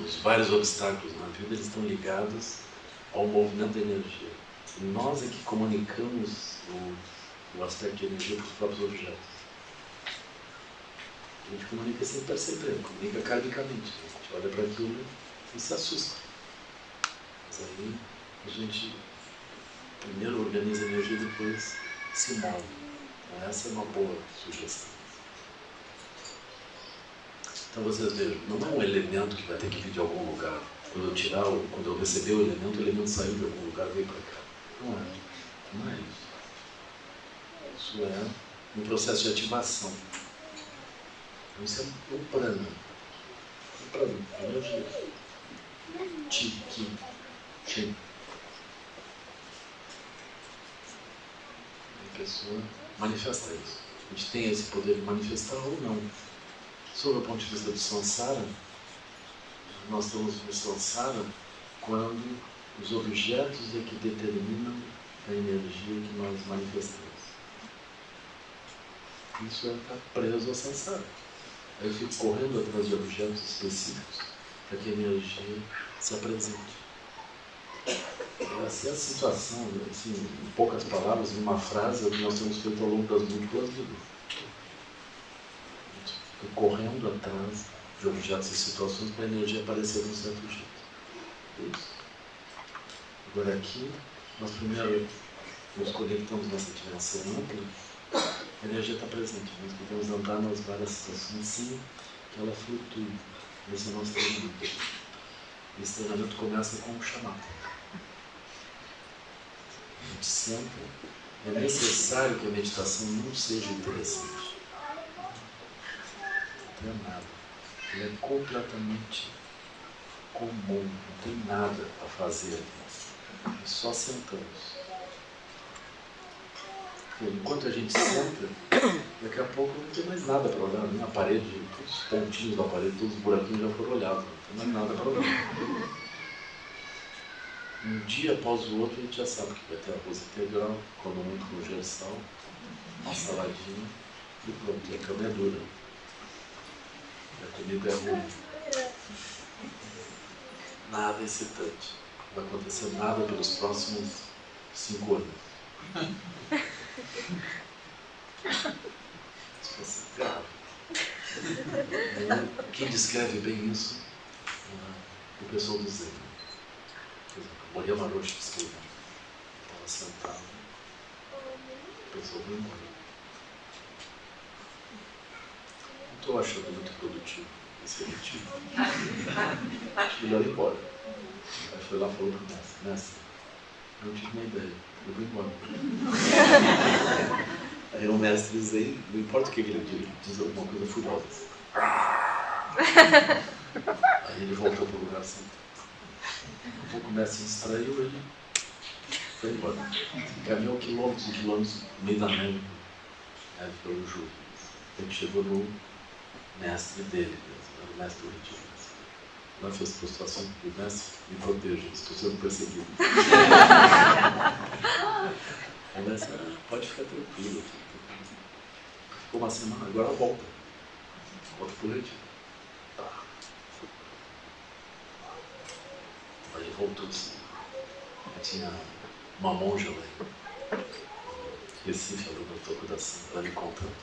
os vários obstáculos na vida eles estão ligados ao movimento da energia. E nós é que comunicamos o aspecto de energia para os próprios objetos. A gente comunica sem perceber, comunica karmicamente. A gente olha para aquilo e se assusta. Mas aí a gente primeiro organiza a energia e depois se move. Então essa é uma boa sugestão. Então vocês vejam, não é um elemento que vai ter que vir de algum lugar. Quando eu receber o elemento saiu de algum lugar e veio para cá. Não é isso. Isso é um processo de ativação. Isso é um prana. Energia. Chi. A pessoa manifesta isso. A gente tem esse poder de manifestar ou não. Sob o ponto de vista do samsara, nós estamos no samsara quando os objetos é que determinam a energia que nós manifestamos. Isso é estar preso ao samsara. Aí eu fico correndo atrás de objetos específicos para que a energia se apresente. Essa é a situação, assim, em poucas palavras, em uma frase, que nós temos feito ao longo das múltiplas vidas. A gente fica correndo atrás de objetos e situações para a energia aparecer de um certo jeito. É isso. Agora aqui, nós primeiro nos conectamos nessa dimensão ampla. A energia está presente, nós podemos andar nas várias situações sem que ela flutue. Esse é o nosso treinamento. Esse treinamento começa com um chamado. A gente senta, é necessário que a meditação não seja interessante. Não tem nada. Ela é completamente comum, não tem nada a fazer aqui. Só sentamos. Enquanto a gente senta, daqui a pouco não tem mais nada para olhar. Na parede, todos os pontinhos da parede, todos os buraquinhos já foram olhados. Não tem mais nada para olhar. Um dia após o outro, a gente já sabe que vai ter arroz integral, quando muito com gelsal, uma saladinha e pronto. E a cama é dura. E a comida é ruim. Nada excitante. Não vai acontecer nada pelos próximos 5 anos. Situação grave. Quem descreve bem isso é o pessoal do Zen. Por exemplo, Moriyama Roshi escreveu. Estava sentado, o pessoal foi embora. Não estou achando muito produtivo esse retiro. Acho melhor ir embora. Aí foi lá e falou para o mestre: mestre, eu não tive uma ideia. Eu vou embora. Aí o mestre Zen, não importa o que ele diz alguma coisa furiosa. Aí ele voltou para o lugar sentado. Um pouco o mestre se distraiu, ele foi embora. Caminhou quilômetros e quilômetros no meio da neve, pelo Ju. Ele chegou no mestre dele, o mestre do retiro. Lá fez prostração para o mestre: me proteja, estou sendo perseguido. O mestre: pode ficar tranquilo. ficou uma semana, agora volta pro retiro. Tá. Aí ele voltou assim. Aí tinha uma monja lá em Recife, ela do toco da Santa, ela me contando.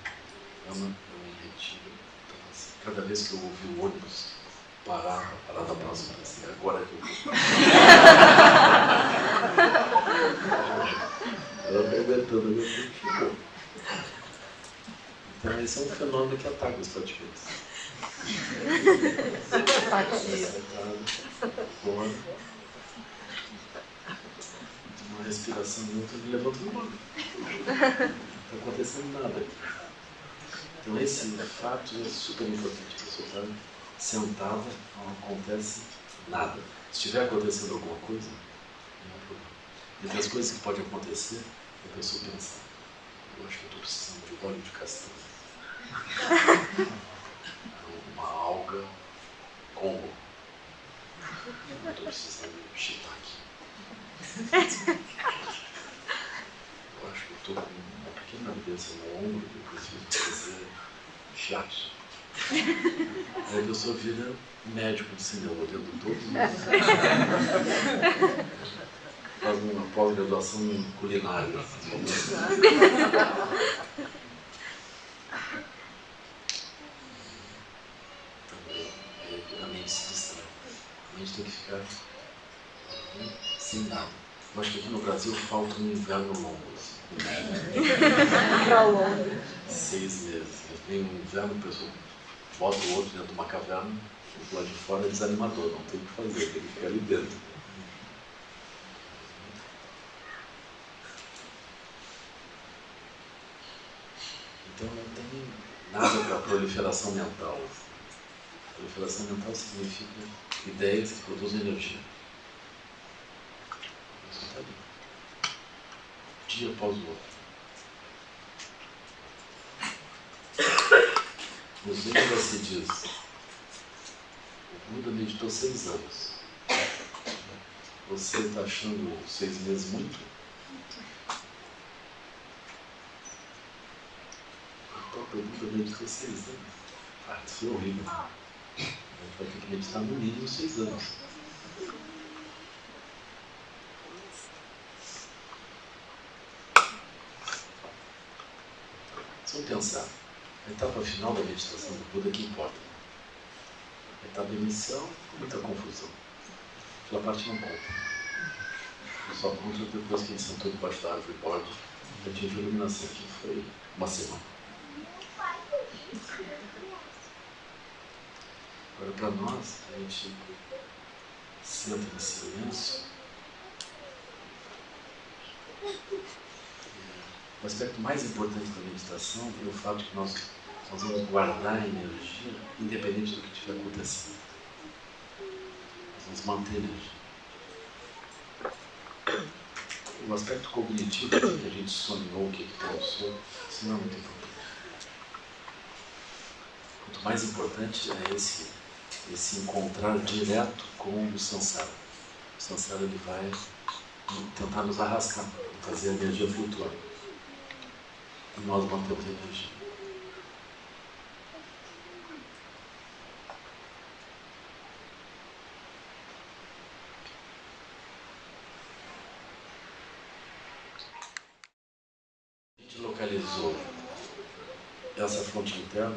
Eu me retiro. Então, assim, cada vez que eu ouvi o ônibus parar da próxima, assim, agora que eu vou. Ela perguntando, meu filho chegou. Então esse é um fenômeno que ataca os praticantes. Fora. Uma respiração e outra me levanta no olho. Não está acontecendo nada aqui. Então esse fato é super importante. A pessoa está sentada, não acontece nada. Se estiver acontecendo alguma coisa, não há problema. Entre as coisas que podem acontecer, a pessoa pensa, eu acho que eu estou precisando de óleo de castanha. Uma alga combo. Eu estou precisando de shiitake. Eu acho que eu estou com uma pequena doença no ombro que eu preciso fazer shiatsu. Aí a pessoa vira médico de cinema o tempo todo. Faz uma pós-graduação em culinária. A mente se distrai. A gente tem que ficar sem nada. Eu acho que aqui no Brasil falta um inverno longo. Para longe. 6 meses. Vem um inverno, a pessoa bota o outro dentro de uma caverna, o lado de fora é desanimador, não tem o que fazer, tem que ficar ali dentro. Então não tem nada para proliferação mental. Proliferação mental significa ideias que produzem energia. Isso está ali. Dia após o outro. Nos livros se diz, o Buda meditou 6 anos. Você está achando 6 meses muito? O próprio Buda meditou 6 anos. Ah, isso é horrível. A gente vai ter que meditar no mínimo 6 anos. Se eu pensar, a etapa final da meditação do Buda que importa. A etapa inicial, muita confusão. Aquela parte não conta. Só conta depois que ele sentou debaixo da árvore borde e atingiu a iluminação, que foi uma semana. Agora, para nós, a gente senta em silêncio. O aspecto mais importante da meditação é o fato que nós vamos guardar a energia independente do que estiver acontecendo. Nós vamos manter a energia. O aspecto cognitivo, o que a gente sonhou, o que pensou, isso não é muito importante. Quanto mais importante é esse encontrar direto com o samsara. O samsara ele vai tentar nos arrastar, fazer a energia flutuar. E nós mantemos a energia. A gente localizou essa fonte interna.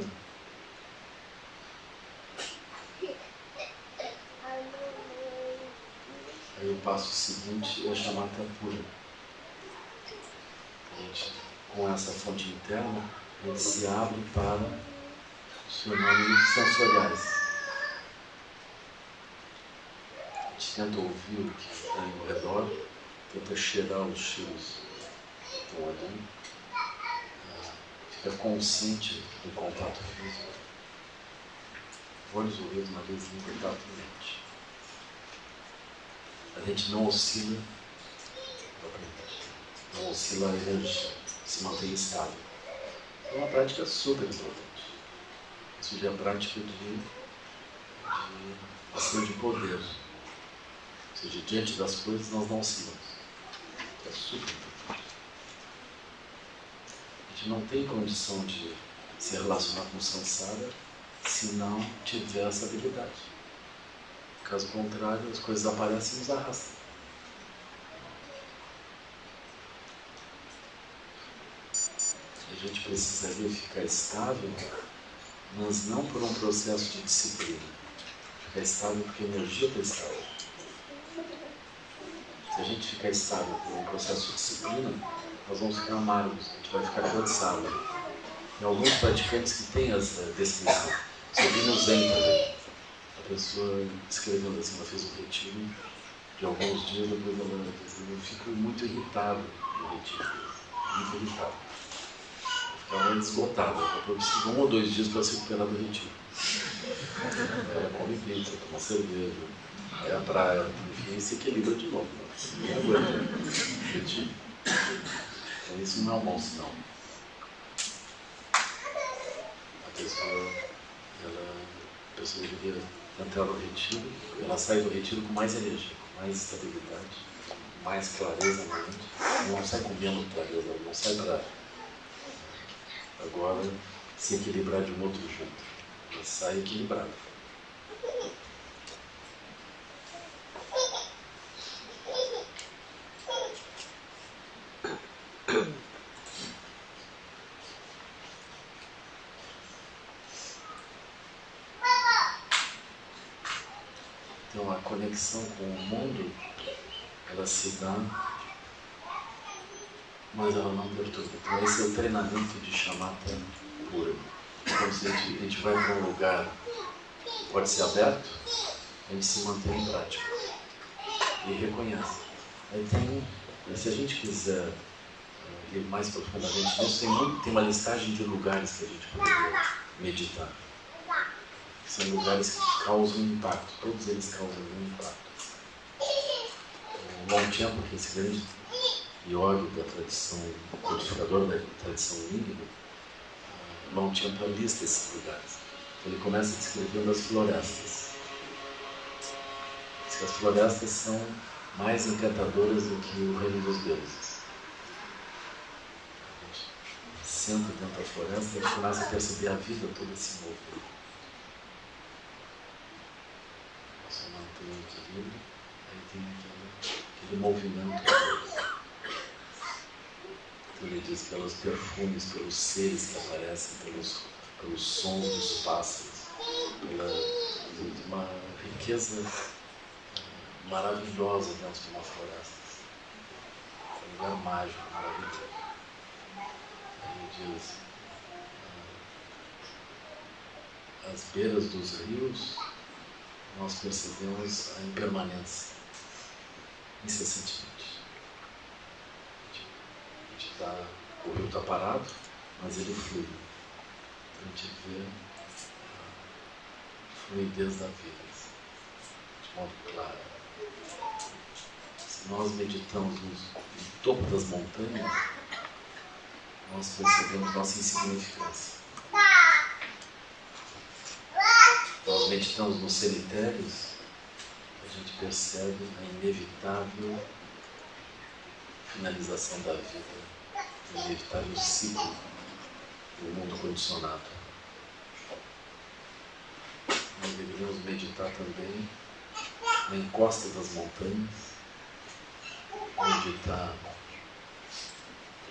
Aí o passo seguinte é chamar pura. A gente, com essa fonte interna, a gente se abre para os fenômenos sensoriais. A gente tenta ouvir o que está ao redor, tenta cheirar os cheiros que estão ali, fica consciente do contato físico. Olhos, ouvidos, nariz, língua, tato e mente. A gente não oscila propriamente, não oscila a energia, se mantém estável. É uma prática super importante. Isso já é a prática de ação de poder. Ou seja, diante das coisas nós não oscilamos. É super importante. A gente não tem condição de se relacionar com o samsara se não tiver essa habilidade. Caso contrário, as coisas aparecem e nos arrastam. A gente precisaria ficar estável, mas não por um processo de disciplina. Ficar estável porque a energia está estável. Se a gente ficar estável por um processo de disciplina, nós vamos ficar amargos, a gente vai ficar cansado. Tem alguns praticantes que têm essa definição. Você viu no Zen também. A pessoa escrevendo assim, ela fez um retiro de alguns dias, depois ela diz, eu fico muito irritado no retiro. Muito irritado. Ela é esgotada, ela precisa 1 ou 2 dias para se recuperar do retiro. Ela come pizza, toma cerveja, vai à praia, enfim, se equilibra de novo. Não aguenta retiro. Então isso não é um bom sinal. A pessoa deveria entrar no retiro, ela sai do retiro com mais energia, com mais estabilidade, com mais clareza na mente. Ela não sai com menos clareza, ela não sai para agora se equilibrar de um outro jeito. Ela sai equilibrada. Então a conexão com o mundo, ela se dá, mas ela não perturba. Então esse é o treinamento de shamatha pura. Então se a gente vai para um lugar, pode ser aberto, a gente se mantém em prática e reconhece. Aí se a gente quiser ir mais profundamente nisso, tem uma listagem de lugares que a gente poderia meditar. São lugares que causam impacto, todos eles causam um impacto. O Longchenpa, que é esse grande yogi da tradição, codificador da tradição índica, Longchenpa lista esses lugares. Ele começa descrevendo as florestas. Diz que as florestas são mais encantadoras do que o reino dos deuses. A gente senta dentro da floresta e começa a perceber a vida toda se mover. Você mantém o equilíbrio, aí tem aquele movimento todo. Então ele diz pelos perfumes, pelos seres que aparecem, pelos sons dos pássaros, pela uma riqueza maravilhosa dentro de uma floresta. É um lugar mágico, maravilhoso. Aí ele diz, às beiras dos rios, nós percebemos a impermanência, incessantemente. O rio está parado, mas ele flui. Então a gente vê a fluidez da vida, de modo claro. Se nós meditamos no topo das montanhas, nós percebemos nossa insignificância. Nós meditamos nos cemitérios, a gente percebe a inevitável finalização da vida, o inevitável ciclo do mundo condicionado. Nós deveríamos meditar também na encosta das montanhas,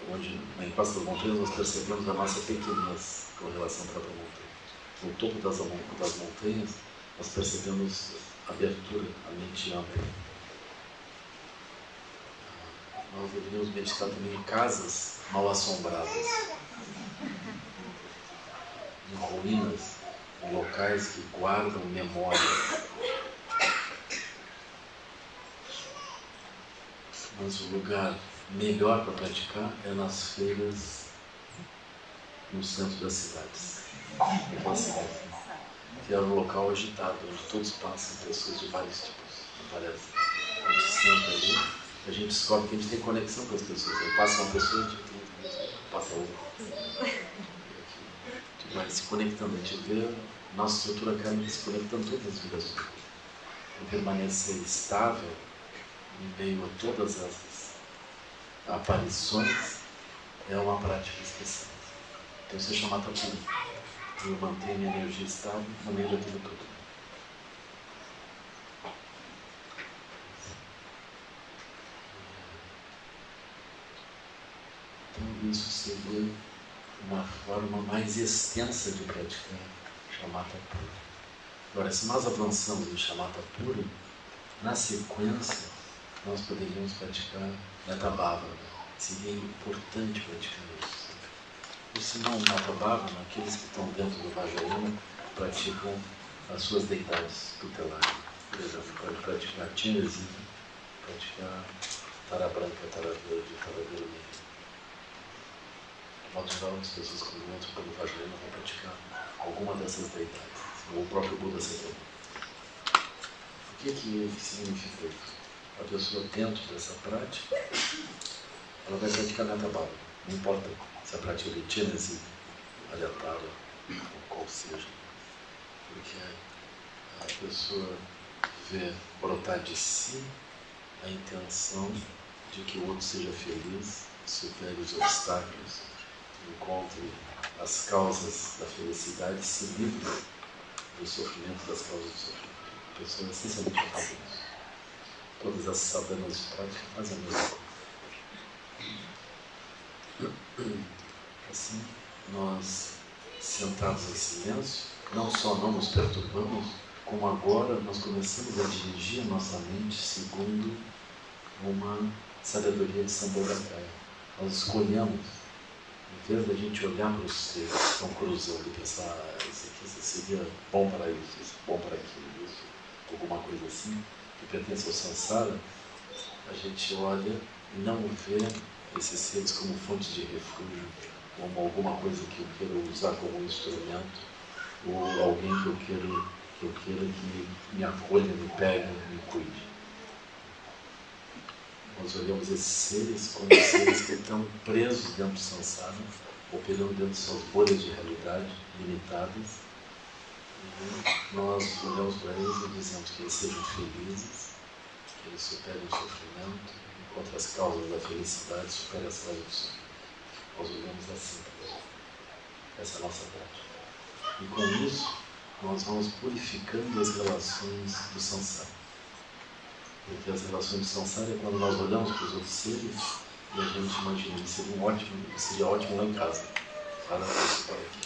onde na encosta das montanhas nós percebemos a nossa pequenez com relação à própria montanha. No topo das montanhas nós percebemos a abertura, a mente ampla. Nós deveríamos meditar também em casas mal assombradas, em ruínas, em locais que guardam memória. Mas o lugar melhor para praticar é nas feiras no centro das cidades. Que é um local agitado, onde todos passam, pessoas de vários tipos aparecem. A gente senta ali, a gente descobre que a gente tem conexão com as pessoas. Aí passa uma pessoa, a gente passa outra. A gente vai se conectando, a gente vê a nossa estrutura kármica se conectando todas as vidas. Então, permanecer estável em meio a todas as aparições é uma prática especial. Então isso é shamatha pura. eu mantenho minha energia estável no meio daquilo tudo. Então isso seria uma forma mais extensa de praticar Shamatha pura. Agora, se nós avançamos em Shamatha pura, na sequência nós poderíamos praticar Metta Bhavana. Seria importante praticar isso. Ou se não, Metta Bhavana, aqueles que estão dentro do Vajrayana praticam as suas deidades tutelares. Por exemplo, pode praticar Chinezita, praticar Tara Branca, Tara Verde, Tara Vermelha. De modo geral, as pessoas que entram pelo Vajrayana vão praticar alguma dessas deidades, ou o próprio Buda Sakyamuni. O que significa isso? A pessoa dentro dessa prática, ela vai praticar Metta Bhavana. Não importa se a prática de Chinezita, Aryatara, ou qual seja. Porque a pessoa vê brotar de si a intenção de que o outro seja feliz, supere os obstáculos, encontre as causas da felicidade e se livre do sofrimento, das causas do sofrimento. A pessoa é essencialmente faz isso. Todas as sadhanas de prática fazem a mesma coisa. Assim, nós sentados em silêncio, não só não nos perturbamos, como agora nós começamos a dirigir a nossa mente segundo uma sabedoria de Sambhogakaya. Nós escolhemos, em vez da gente olhar para os seres que estão cruzando e pensar, isso aqui seria bom para isso bom para aquilo, isso, alguma coisa assim, que pertence ao samsara, a gente olha e não vê esses seres como fonte de refúgio, como alguma coisa que eu quero usar como um instrumento, ou alguém que eu queira que me acolha, me pegue, me cuide. Nós olhamos esses seres como seres que estão presos dentro do samsara, operando dentro de suas bolhas de realidade limitadas. E nós olhamos para eles e dizemos que eles sejam felizes, que eles superem o sofrimento, encontrem as causas da felicidade, superem as causas do sofrimento. Nós olhamos assim para eles. Essa é a nossa prática. E com isso, nós vamos purificando as relações do samsara. Porque as relações do samsara é quando nós olhamos para os outros seres e a gente imagina que seria ótimo lá em casa. Para isso, para aqui.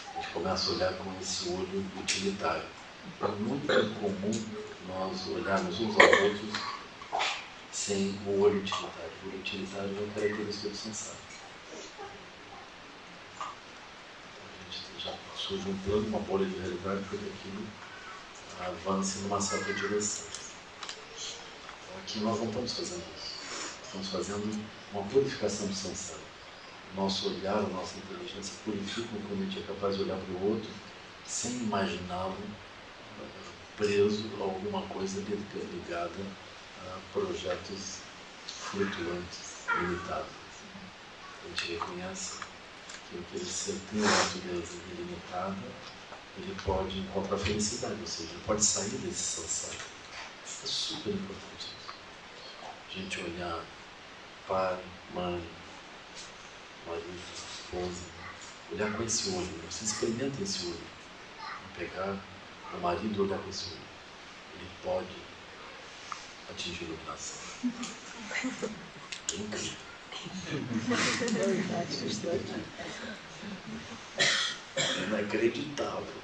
A gente começa a olhar com esse olho utilitário. É muito comum nós olharmos uns aos outros sem o olho utilitário. O olho utilitário é uma característica do samsara. A gente já surge um plano, uma bolha de realidade, porque aquilo avance numa certa direção. Então, aqui nós não estamos fazendo isso. Estamos fazendo uma purificação do samsara. O nosso olhar, a nossa inteligência purifica quando a gente é capaz de olhar para o outro sem imaginá-lo preso a alguma coisa ligada a projetos flutuantes, limitados. A gente reconhece que aquele ser tem uma natureza ilimitada, ele pode encontrar felicidade, ou seja, ele pode sair desse samsara. É super importante isso. A gente olhar pai, mãe, marido, esposa, olhar com esse olho. Você experimenta esse olho. Pegar o marido e olhar com esse olho. Ele pode atingir a iluminação. É incrível. É inacreditável.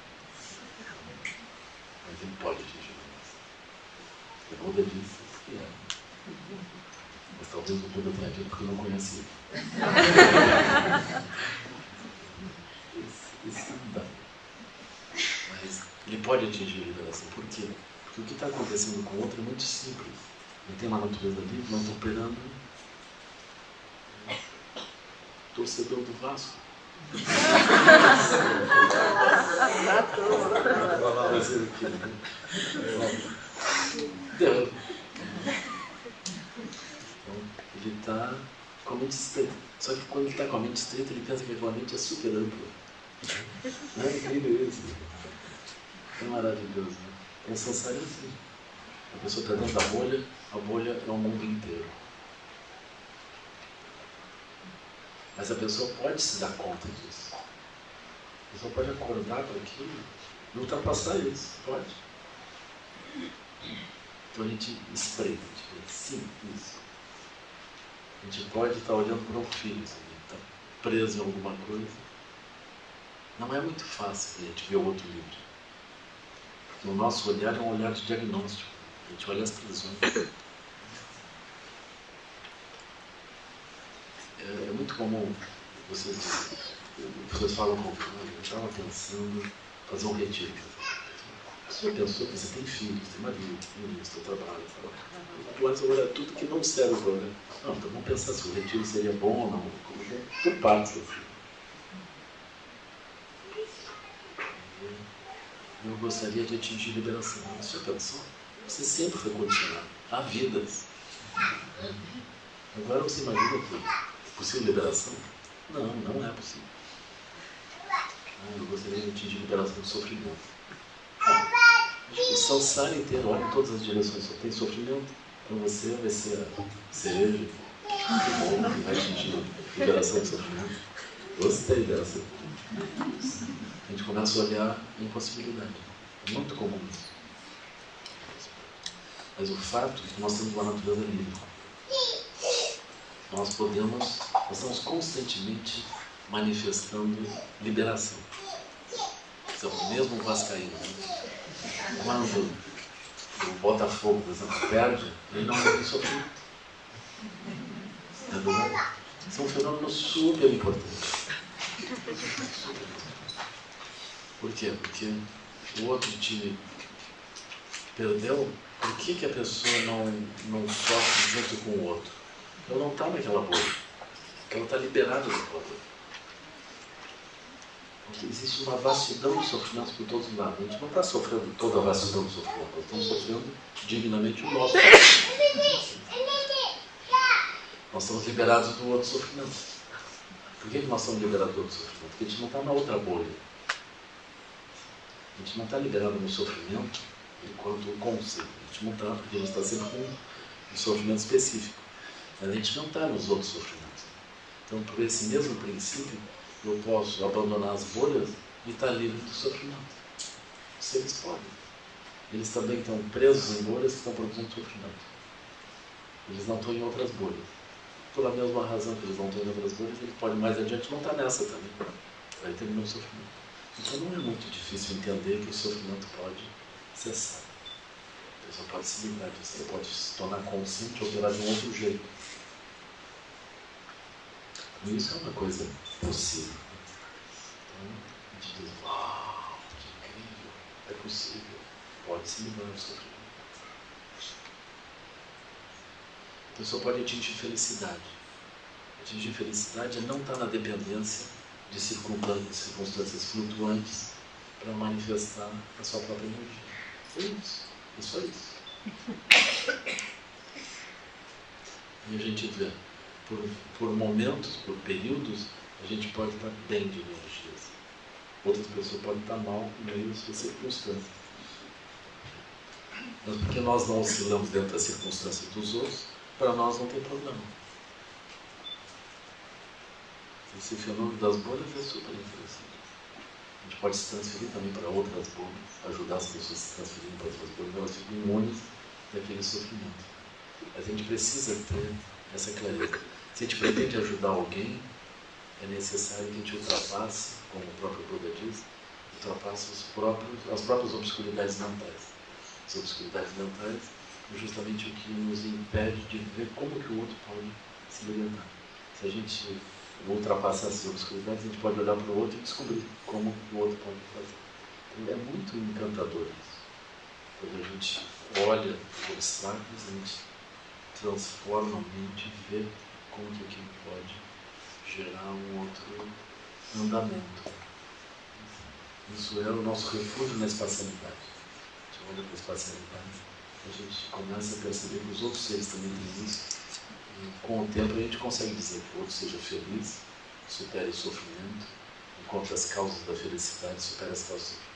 Mas ele pode atingir a iluminação. O Buda disse que é. Mas talvez o Buda tenha dito porque eu não conhecia. Isso não dá. Mas ele pode atingir a liberação. Por quê? Porque o que está acontecendo com o outro é muito simples. Ele tem uma natureza livre, não está operando torcedor do Vasco. Fazer o quê? Então, ele está com a mente estreita. Só que quando ele está com a mente estreita, ele pensa que a mente é super ampla. Não é incrível isso? É maravilhoso, né? É samsara assim. A pessoa está dentro da bolha, a bolha é o mundo inteiro. Mas a pessoa pode se dar conta disso. A pessoa pode acordar para aquilo e ultrapassar isso. Pode. Então a gente espreita, tipo, sim, isso. A gente pode estar olhando para um filho, está preso em alguma coisa. Não é muito fácil a gente ver o outro livre. Porque o nosso olhar é um olhar de diagnóstico. A gente olha as prisões. É muito comum vocês falam com eu estava pensando em fazer um retiro. Você já pensou que você tem filhos, tem marido, tem trabalho, pode olhar tudo que não serve para olhar. Não, então vamos pensar se o retiro seria bom ou não. Por partes, assim. Eu gostaria de atingir liberação. Você já pensou? Você sempre foi condicionado. Há vidas. Agora você imagina que é possível liberação? Não, não é possível. Eu gostaria de atingir liberação do sofrimento. O samsara inteiro, olha em todas as direções, só tem sofrimento. Então você vai ser a cereja que vai atingir liberação do sofrimento. Gostei dessa. A gente começa a olhar a impossibilidade. É muito comum isso. Mas o fato é que nós temos uma natureza livre. Nós estamos constantemente manifestando liberação. Então, mesmo o vascaíno, quando o Botafogo, por exemplo, perde, ele não tem sofrimento. É verdade? Isso é um fenômeno super importante. Por quê? Porque o outro time perdeu. Por que a pessoa não sofre junto com o outro? Ela não está naquela bolha. Ela está liberada daquela bolha. Porque existe uma vastidão de sofrimentos por todos os lados. A gente não está sofrendo toda a vastidão do sofrimento. Nós estamos sofrendo dignamente o nosso sofrimento. Nós estamos liberados do outro sofrimento. Por que nós estamos liberados do outro sofrimento? Porque a gente não está na outra bolha. A gente não está liberado no sofrimento enquanto conceito. A gente não está, porque a gente está sempre com um sofrimento específico. Mas a gente não está nos outros sofrimentos. Então, por esse mesmo princípio, eu posso abandonar as bolhas e estar livre do sofrimento. Isso eles podem. Eles também estão presos em bolhas que estão produzindo sofrimento. Eles não estão em outras bolhas. Pela mesma razão que eles não estão em outras bolhas, eles podem mais adiante não estar nessa também. Aí termina o sofrimento. Então não é muito difícil entender que o sofrimento pode cessar. A pessoa pode se livrar disso, pode se tornar consciente ou operar de um outro jeito. E isso é uma coisa possível. Então, a gente diz, uau, que incrível, é possível, pode se livrar do sofrimento. A pessoa pode atingir felicidade. Atingir felicidade é não estar na dependência de circunstâncias flutuantes para manifestar a sua própria energia. É isso. É só isso. E a gente vê, por momentos, por períodos, a gente pode estar bem de energias. Outras pessoas podem estar mal em meio às suas circunstâncias. Mas porque nós não oscilamos dentro das circunstâncias dos outros, para nós não tem problema. Esse fenômeno das bolhas é super interessante. A gente pode se transferir também para outras bolhas, ajudar as pessoas a se transferirem para outras bolhas, elas ficam imunes daquele sofrimento. Mas a gente precisa ter essa clareza. Se a gente pretende ajudar alguém, é necessário que a gente ultrapasse, como o próprio Buda diz, ultrapasse as próprias obscuridades mentais. As obscuridades mentais é justamente o que nos impede de ver como que o outro pode se libertar. Se a gente ultrapassar essas obscuridades, a gente pode olhar para o outro e descobrir como o outro pode fazer. Então, é muito encantador isso. Quando a gente olha os obstáculos, a gente transforma a mente e vê como que aquilo pode gerar um outro andamento. Isso é o nosso refúgio na espacialidade. A gente olha para a espacialidade, a gente começa a perceber que os outros seres também têm isso. E com o tempo a gente consegue dizer que o outro seja feliz, supere o sofrimento, encontre as causas da felicidade, supere as causas do sofrimento.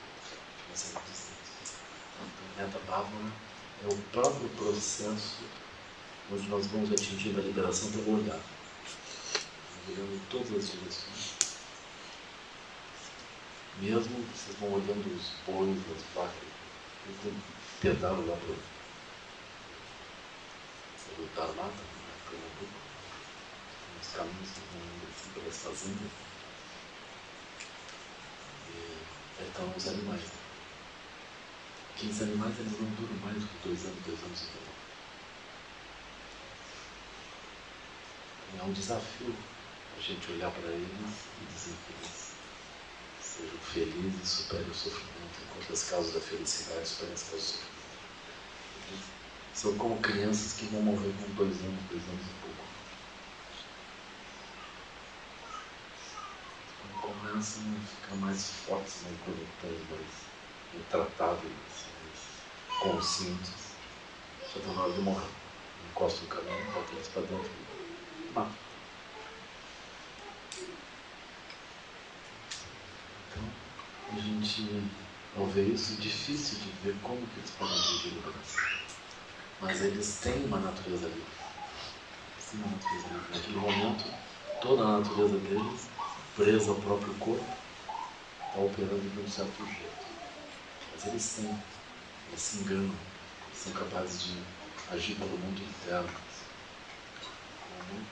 A gente consegue dizer isso. Então, Metta Bhavana é o próprio processo onde nós vamos atingir a liberação pelo olhar. olhando em todas as direções. Mesmo vocês vão olhando os bois, as vacas, eu tenho um pedalo lá para o Dharmata, Pernambuco, uns caminhos que vão indo assim pelas fazendas, e aí estão os animais. Aqueles animais eles não duram mais do que 2 anos e pouco. É um desafio a gente olhar para eles e dizer que eles sejam felizes e superem o sofrimento, enquanto as causas da felicidade superem as causas do sofrimento. São como crianças que vão morrer com 2 anos e pouco. Quando começam a ficar mais fortes, mais conectados, mais intratáveis, mais conscientes, já está na hora de morrer. Encosta o caminho, bota eles para dentro e mata. Então, a gente, ao ver isso, é difícil de ver como que eles podem atingir liberação. Mas eles têm uma natureza livre. Naquele momento, toda a natureza deles, presa ao próprio corpo, está operando de um certo jeito. Mas eles se enganam, são capazes de agir pelo mundo interno. Como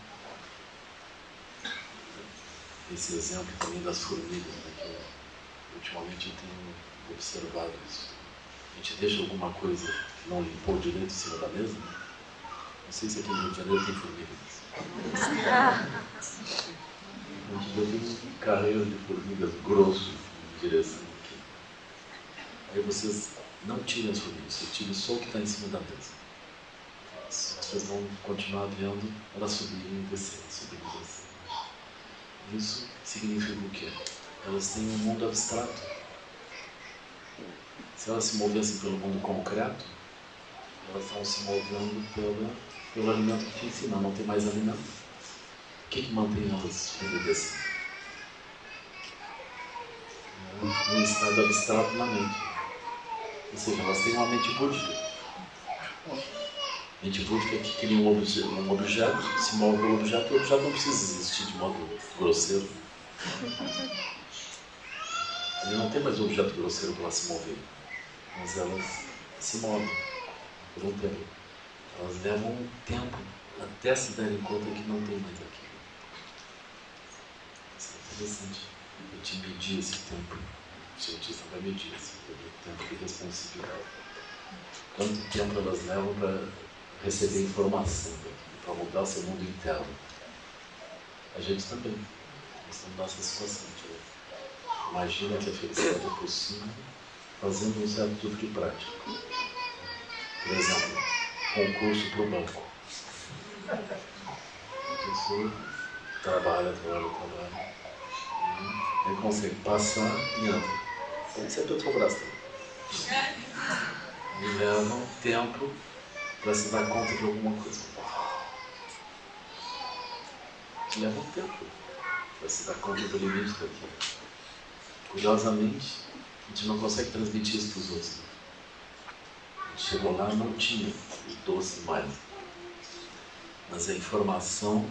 esse exemplo também das formigas, né, que ultimamente eu tenho observado isso. A gente deixa alguma coisa que não limpou direito em cima da mesa, né? Não sei se aqui no Rio de Janeiro tem formigas. A gente vê um carreiro de formigas grosso em direção aqui. Aí vocês não tirem as formigas, vocês tirem só o que está em cima da mesa. Vocês vão continuar vendo elas subirem e descerem, subirem e descerem. Isso significa o quê? Elas têm um mundo abstrato. Se elas se movessem pelo mundo concreto, elas estão se movendo pelo alimento que tem em cima, não tem mais alimento. O que mantém elas obedecendo? Um estado abstrato na mente. Ou seja, elas têm uma mente búdica. Mente búdica que cria um objeto, se move o objeto não precisa existir de modo grosseiro. Ele não tem mais objeto grosseiro para se mover, mas elas se movem por um tempo. Elas levam um tempo até se darem conta que não tem mais aquilo. Isso é interessante. A gente medir esse tempo. O cientista vai medir esse tempo de responsividade. Quanto tempo elas levam para receber informação, para mudar o seu mundo interno. A gente também. Nós estamos nessa situação. Imagina que a felicidade é possível fazendo um certo tipo de prática. Por exemplo, concurso para o banco. A pessoa trabalha, e consegue passar e entra. Pode ser Petrobras também. E leva um tempo para se dar conta de alguma coisa. Leva um tempo para se dar conta do limite daquilo. Curiosamente, a gente não consegue transmitir isso para os outros. A gente chegou lá e não tinha os doces mais. Mas a informação,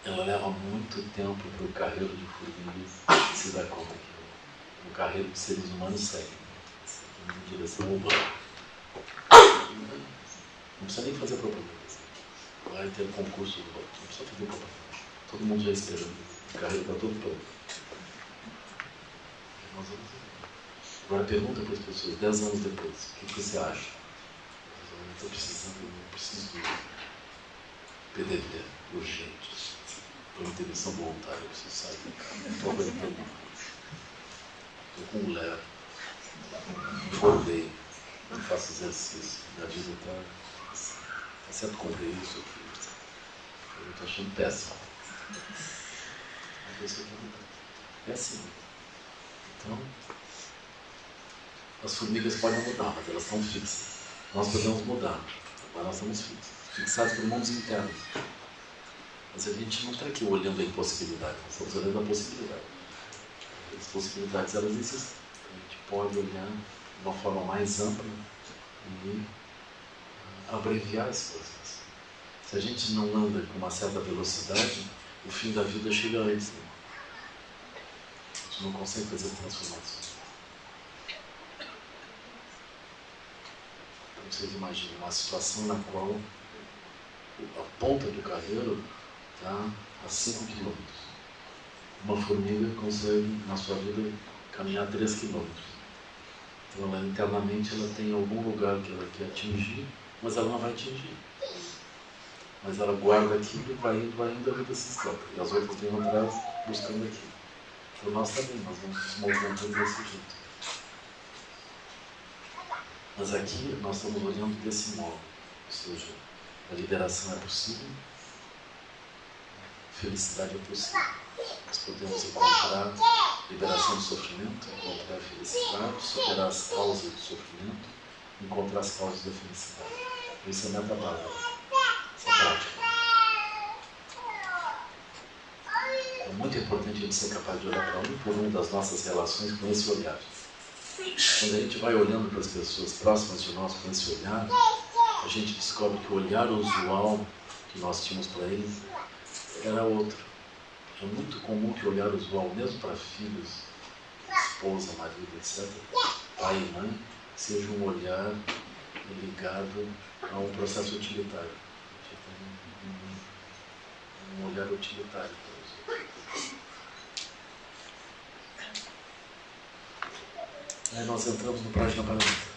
ela leva muito tempo para o carreiro de formigas se dar conta que o carreiro de seres humanos segue em direção ao banco. Não precisa nem fazer propaganda. Vai ter concurso do banco, não precisa fazer propaganda. Todo mundo já esperando. O carreiro está todo pronto. Agora pergunta para as pessoas, 10 anos depois, o que você acha? Eu preciso do PDV, urgente. Estou em demissão voluntária, eu preciso sair. Estou aguentando. Estou com um lero. Engordei. Não faço exercício. Minha vida está certo comprei isso aqui. Eu estou achando péssimo. A pessoa é assim. Então, as formigas podem mudar, mas elas estão fixas. Nós podemos mudar, mas nós estamos fixados por mundos internos. Mas a gente não está aqui olhando a impossibilidade, nós estamos olhando a possibilidade. As possibilidades, elas existem. A gente pode olhar de uma forma mais ampla e abreviar as coisas. Se a gente não anda com uma certa velocidade, o fim da vida chega antes. Né? A gente não consegue fazer transformações. Então vocês imaginem uma situação na qual a ponta do carreiro está a 5 quilômetros. Uma formiga consegue, na sua vida, caminhar 3 quilômetros. Então, ela, internamente, ela tem algum lugar que ela quer atingir, mas ela não vai atingir. Mas ela guarda aquilo, vai indo, a vida se escapa. E as outras vêm atrás, buscando aquilo. Então, nós também, nós vamos nos movimentando desse jeito. Mas aqui, nós estamos olhando desse modo. Ou seja, a liberação é possível, a felicidade é possível. Nós podemos encontrar liberação do sofrimento, encontrar a felicidade, superar as causas do sofrimento, encontrar as causas da felicidade. Isso é meta-básico, essa prática. É muito importante a gente ser capaz de olhar para um por um das nossas relações com esse olhar. Quando a gente vai olhando para as pessoas próximas de nós com esse olhar, a gente descobre que o olhar usual que nós tínhamos para eles era outro. É muito comum que o olhar usual, mesmo para filhos, esposa, marido, etc., pai e mãe, seja um olhar ligado a um processo utilitário. Um olhar utilitário para os outros. Aí nós entramos no Prajna Paramita.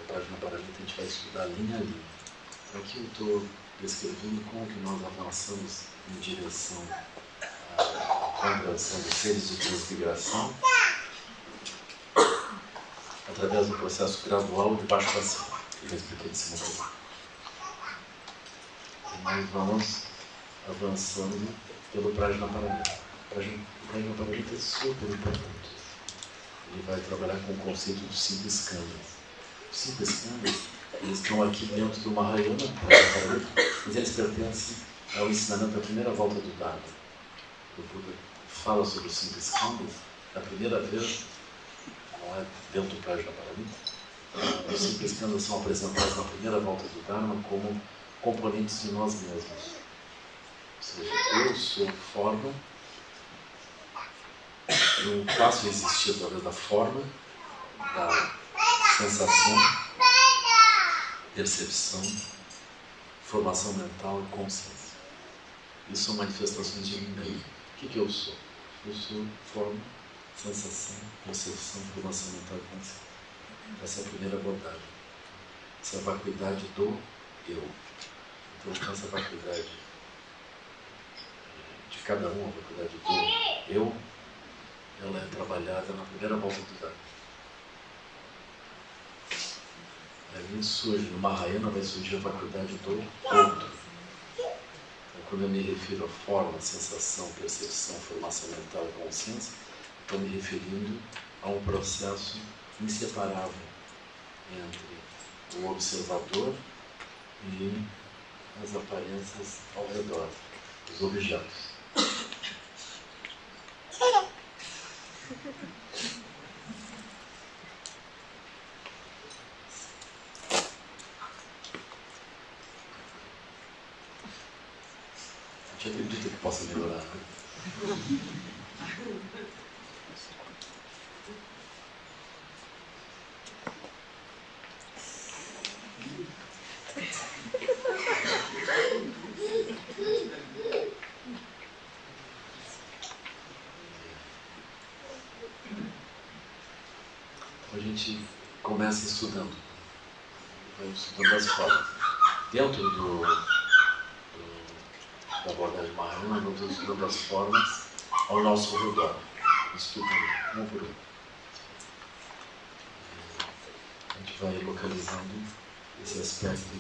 No Prajna Paramita a gente vai estudar linha a linha. Aqui eu estou descrevendo como que nós avançamos em direção à compreensão dos seres de transmigração através do processo gradual de baixo para cima, que eu já expliquei de cima para baixo. E nós vamos avançando pelo Prajna Paramita. O Prajna Paramita é super importante. Ele vai trabalhar com o conceito dos 5 skandhas. Os 5 skandhas, eles estão aqui dentro do Mahayana, mas eles pertencem ao ensinamento da primeira volta do Dharma. O Buda fala sobre os 5 skandhas da primeira vez, não é dentro do Prajna Paramita. Os 5 skandhas são apresentados na primeira volta do Dharma como componentes de nós mesmos. Ou seja, eu sou forma, eu faço existir através da forma, da sensação, percepção, formação mental e consciência. Isso são manifestações de mim mesmo. O que eu sou? Eu sou forma, sensação, percepção, formação mental e consciência. Essa é a primeira abordagem. Essa é a vacuidade do eu. Então, essa vacuidade de cada um, a vacuidade do eu, ela é trabalhada na primeira volta do Dharma. Aí surge, no Mahayana vai surgir a vacuidade do outro. Então, quando eu me refiro a forma, sensação, percepção, formação mental e consciência, estou me referindo a um processo inseparável entre o observador e as aparências ao redor, os objetos. A gente acredita que possa melhorar, né? A gente começa estudando, vai estudando as formas. Dentro da abordagem Mahayana, nós vamos estudando as formas ao nosso redor, estudando um por um. A gente vai localizando esse aspecto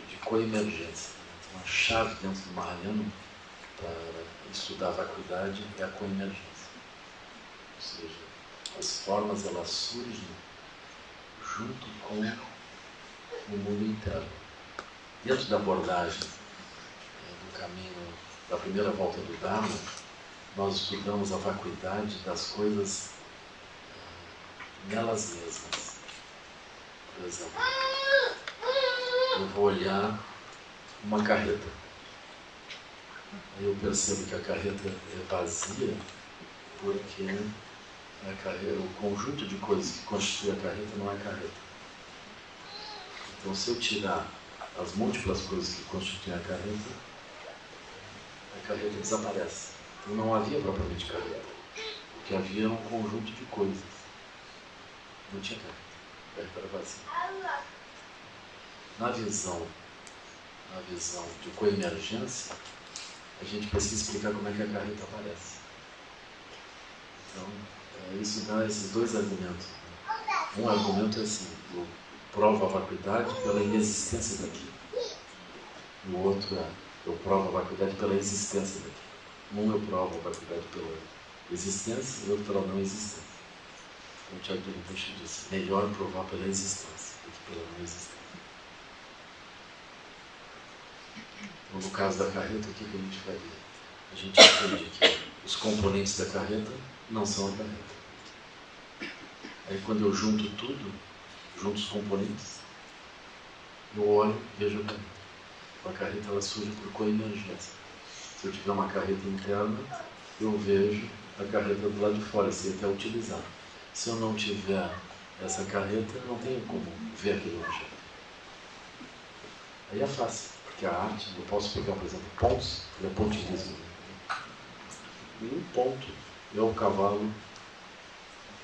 de coemergência. Uma chave dentro do Mahayana para estudar a vacuidade é a coemergência. Ou seja, as formas elas surgem junto com o mundo interno. Dentro da abordagem do caminho da primeira volta do Dharma, nós estudamos a vacuidade das coisas nelas mesmas. Por exemplo, eu vou olhar uma carreta. Aí eu percebo que a carreta é vazia porque o conjunto de coisas que constitui a carreta não é carreta. Então, se eu tirar as múltiplas coisas que constituem a carreta desaparece. Então, não havia propriamente carreta. O que havia era um conjunto de coisas. Não tinha carreta. A carreta era vazia. Na visão de coemergência, a gente precisa explicar como é que a carreta aparece. Então, isso dá esses dois argumentos. Um argumento é assim: eu provo a vacuidade pela inexistência daquilo. E o outro é: eu provo a vacuidade pela existência daquilo. Um eu provo a vacuidade pela existência e o outro pela não existência. Então, o Tiago de Rinpoche disse: melhor provar pela existência do que pela não existência. Então, no caso da carreta, o que a gente faria? A gente entende que os componentes da carreta não são a carreta. Aí, quando eu junto tudo, junto os componentes, eu olho e vejo a carreta. A carreta ela surge por coemergência. Se eu tiver uma carreta interna, eu vejo a carreta do lado de fora, sei até utilizar. Se eu não tiver essa carreta, não tenho como ver aquele objeto. Aí é fácil, porque a arte, eu posso pegar, por exemplo, pontos, ele é pontilhismo. E um ponto é o cavalo.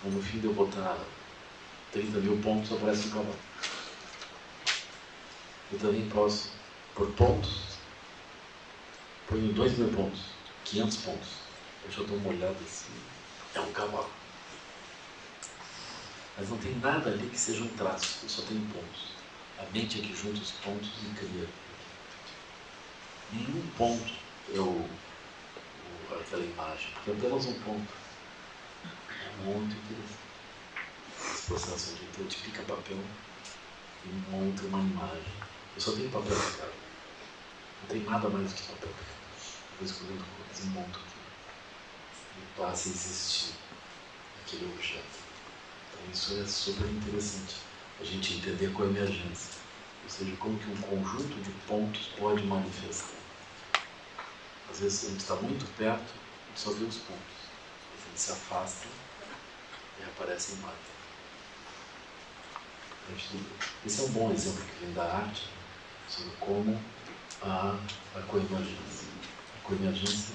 No fim de eu botar 30 mil pontos, aparece um cavalo. Eu também posso, por pontos, ponho 2.000 pontos, 500 pontos. Deixa eu dar uma olhada assim, é um cavalo. Mas não tem nada ali que seja um traço, eu só tenho pontos. A mente é que junta os pontos e cria. Nenhum ponto é aquela imagem, porque é apenas um ponto. É muito interessante. Esse processo onde eu tipica papel e monta uma imagem. Eu só tenho papel na cara. Não tem nada mais do que papel. Eu vou escolhendo coisas e monto aquilo. E passa a existir aquele objeto. Então isso é super interessante. A gente entender a coemergência. Ou seja, como que um conjunto de pontos pode manifestar. Às vezes a gente está muito perto, a gente só vê os pontos. A gente se afasta e aparece a imagem. Esse é um bom exemplo que vem da arte, sobre como a coemergência. A coemergência,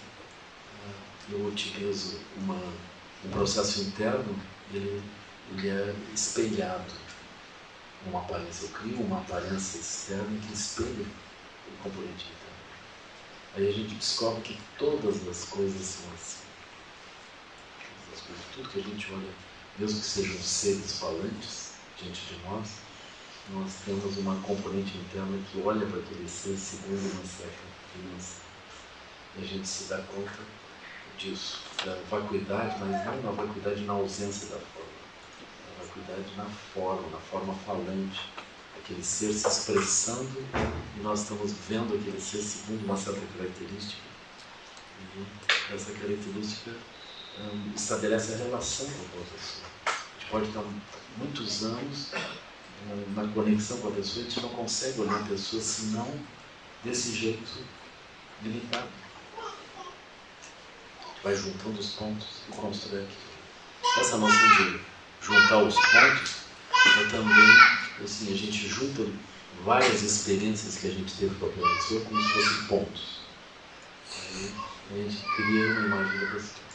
eu utilizo um processo interno, ele é espelhado numa aparência. Eu crio uma aparência externa que espelha o componente interno. Aí a gente descobre que todas as coisas são assim. Tudo que a gente olha, mesmo que sejam seres falantes diante de nós temos uma componente interna que olha para aquele ser segundo uma certa dimensão. E a gente se dá conta disso, da vacuidade, mas não na vacuidade na ausência da forma. A vacuidade na forma falante. Aquele ser se expressando e nós estamos vendo aquele ser segundo uma certa característica. E essa característica estabelece a relação com a pessoa. A gente pode estar muitos anos na conexão com a pessoa, a gente não consegue olhar a pessoa senão desse jeito limitado. A gente vai juntando os pontos e constrói aquilo. Essa noção de juntar os pontos é também assim, a gente junta várias experiências que a gente teve com aquela pessoa como se fossem pontos. Aí a gente cria uma imagem da pessoa.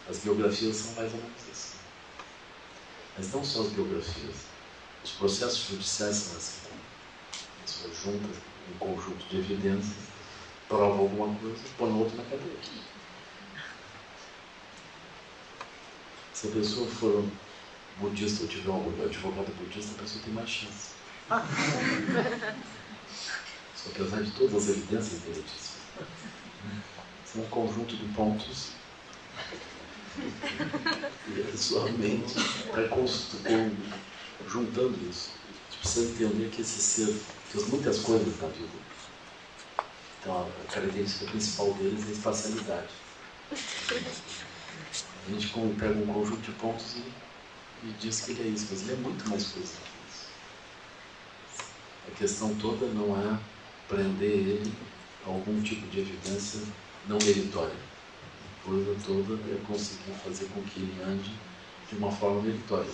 As biografias são mais ou menos isso. Mas não só as biografias. Os processos judiciais são assim. A pessoa junta um conjunto de evidências, prova alguma coisa e põe outro na cadeia. Se a pessoa for budista ou tiver um advogado budista, a pessoa tem mais chance. Só que apesar de todas as evidências interessantes, são um conjunto de pontos e a sua mente está juntando isso. A gente precisa entender que esse ser fez muitas coisas na vida. Então a característica principal deles é a espacialidade. A gente pega um conjunto de pontos e diz que ele é isso, mas ele é muito mais coisa que isso. A questão toda não é prender ele a algum tipo de evidência não meritória. A coisa toda é conseguir fazer com que ele ande de uma forma meritória.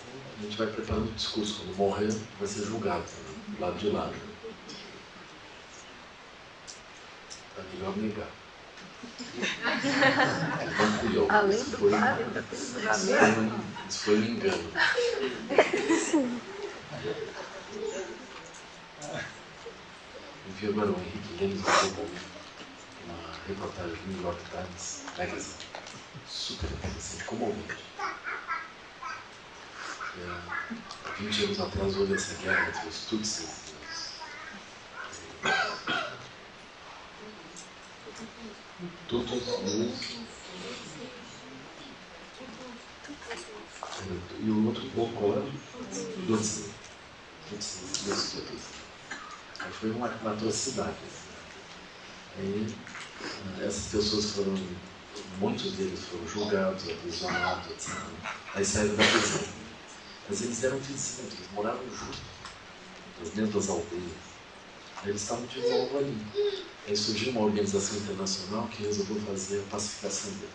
Então, a gente vai preparando o discurso. Quando morrer, vai ser julgado, do lado de lá. É melhor negar. Não fui eu. Isso foi um engano. Eu vi agora o Henrique Lemos uma reportagem do New York Times Magazine, super interessante, comovente. 20 anos atrás houve essa guerra entre os Tutsis e os Tutus e o outro povo qual era? Tutsi. Aí foi uma atrocidade. Aí essas pessoas foram, muitos deles foram julgados, aprisionados, etc. Aí saíram da prisão. Mas eles eram vizinhos, eles moravam juntos, nas mesmas aldeias. Aí eles estavam de novo ali. Aí surgiu uma organização internacional que resolveu fazer a pacificação deles.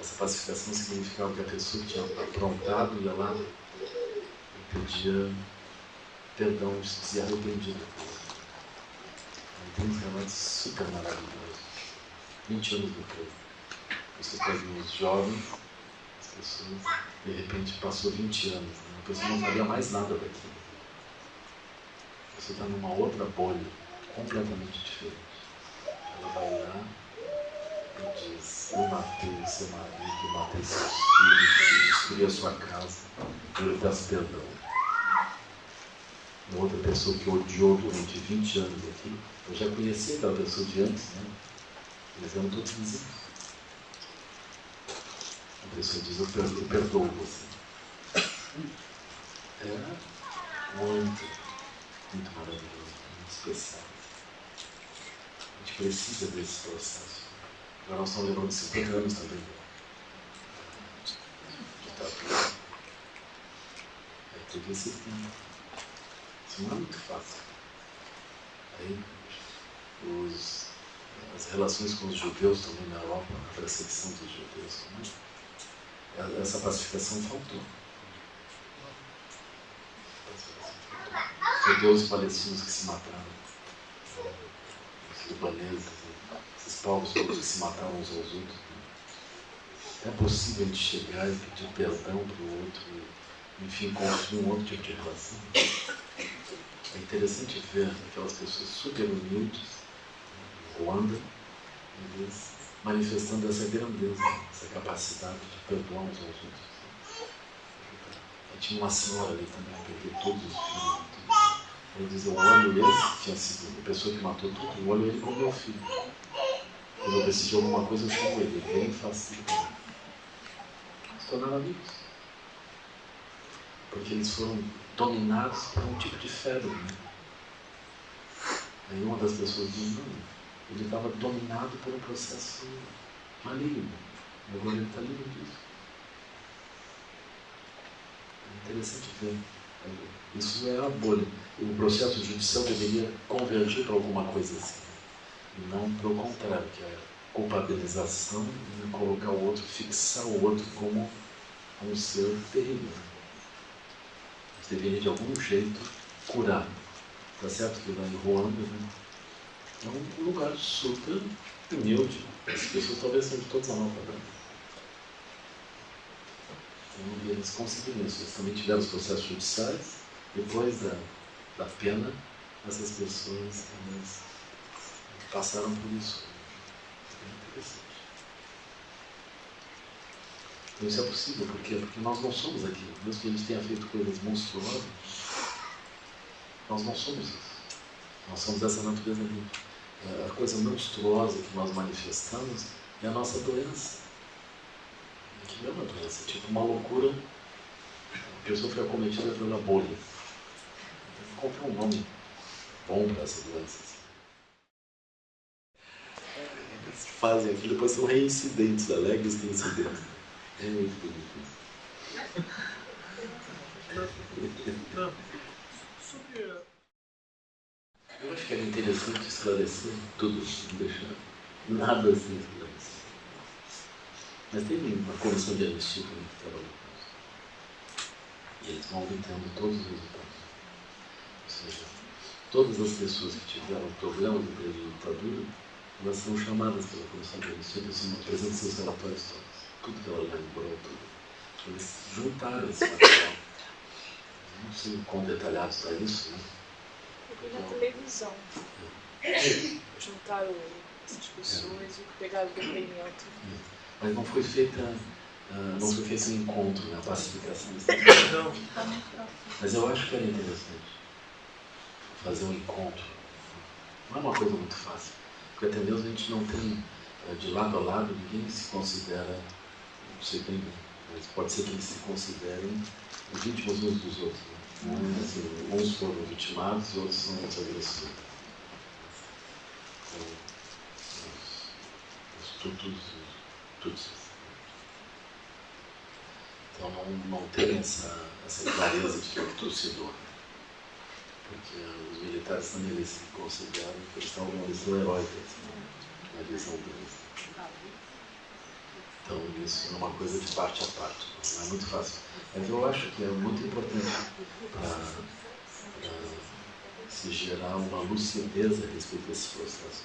Essa pacificação significava que a pessoa que tinha aprontado ia lá e pedia perdão, se dizia arrependido. Tem uns relatos super maravilhosos. 20 anos depois. Você pega os jovens, as pessoas, de repente passou 20 anos, a pessoa não sabia mais nada daquilo. Você está numa outra bolha, completamente diferente. Ela vai lá e diz: eu matei seu marido, eu matei seus filhos, destruí a sua casa, eu lhe peço perdão. Uma outra pessoa que odiou durante 20 anos aqui, eu já conhecia aquela pessoa de antes, né? Eles eram todos vizinhos. A pessoa diz: eu perdoo você. É muito maravilhoso, muito especial. A gente precisa desse processo. Agora nós estamos levando 50 anos também de terapia. Aí teve esse tempo. Isso não é muito fácil. Aí as relações com os judeus também na Europa, a perseguição dos judeus também. Essa pacificação faltou. Os judeus e palestinos que se mataram, os libaneses, esses povos todos que se mataram uns aos outros. É possível a gente chegar e pedir perdão para o outro e, enfim, construir um outro tipo de relação. É interessante ver aquelas pessoas super humildes, Ruanda, eles manifestando essa grandeza, essa capacidade de perdoar uns aos outros. E tinha uma senhora ali também, que perdeu todos os filhos. Ele diz: eu olho esse, que tinha sido a pessoa que matou tudo, eu olho ele como meu filho. Quando eu decidir alguma coisa, eu chamo ele vem e faço tudo comigo. Se tornaram amigos. Porque eles foram dominados por um tipo de febre. Né? Aí uma das pessoas diz: não, ele estava dominado por um processo maligno. E agora ele está livre disso. É interessante ver. Isso é a bolha. O processo judicial deveria convergir para alguma coisa assim. E não para o contrário, que é a culpabilização e colocar o outro, fixar o outro como um ser terrível. A gente deveria de algum jeito curar. Tá certo que lá em Ruanda, né, é um lugar super humilde. As pessoas talvez sejam todos analfabetas. Então, eles conseguiram isso. Eles também tiveram os processos judiciais. Depois da pena, essas pessoas elas passaram por isso. É interessante. Então isso é possível, por quê? Porque nós não somos aquilo. Mesmo que a gente tenha feito coisas monstruosas, nós não somos isso. Nós somos essa natureza livre. A coisa monstruosa que nós manifestamos é a nossa doença. Que não é uma doença, é tipo uma loucura. A pessoa foi acometida pela bolha. Encontra um nome bom para essa doença. Eles fazem aquilo, depois são reincidentes, alegres reincidentes. É muito bonito isso. Eu acho que era interessante esclarecer tudo, não deixar nada assim esclarecido. Mas tem uma comissão de anistia que trabalha com isso. E eles vão obtendo todos os resultados. Ou seja, todas as pessoas que tiveram problemas no período de ditadura, elas são chamadas pela comissão de anistia, eles apresentam seus relatórios todos. Tudo que ela lembrou, tudo. Eles juntaram esse material. Não sei o quão detalhado está isso, né? Eu vi na televisão. Juntaram essas pessoas e pegaram o depoimento. Mas não foi feito um encontro, né? A pacificação. Mas eu acho que era interessante fazer um encontro. Não é uma coisa muito fácil, porque até mesmo a gente não tem, de lado a lado, ninguém se considera, não sei bem, mas pode ser que eles se considerem vítimas uns dos outros. Né? Assim, uns foram vitimados e outros são os agressores. Os tuts. Então não tem essa clareza de que é o torcedor. Porque os militares também eles se consideram que eles estão numa visão heróica, na visão deles. Então isso é uma coisa de parte a parte, não é muito fácil. Mas eu acho que é muito importante para se gerar uma lucidez a respeito desse processo.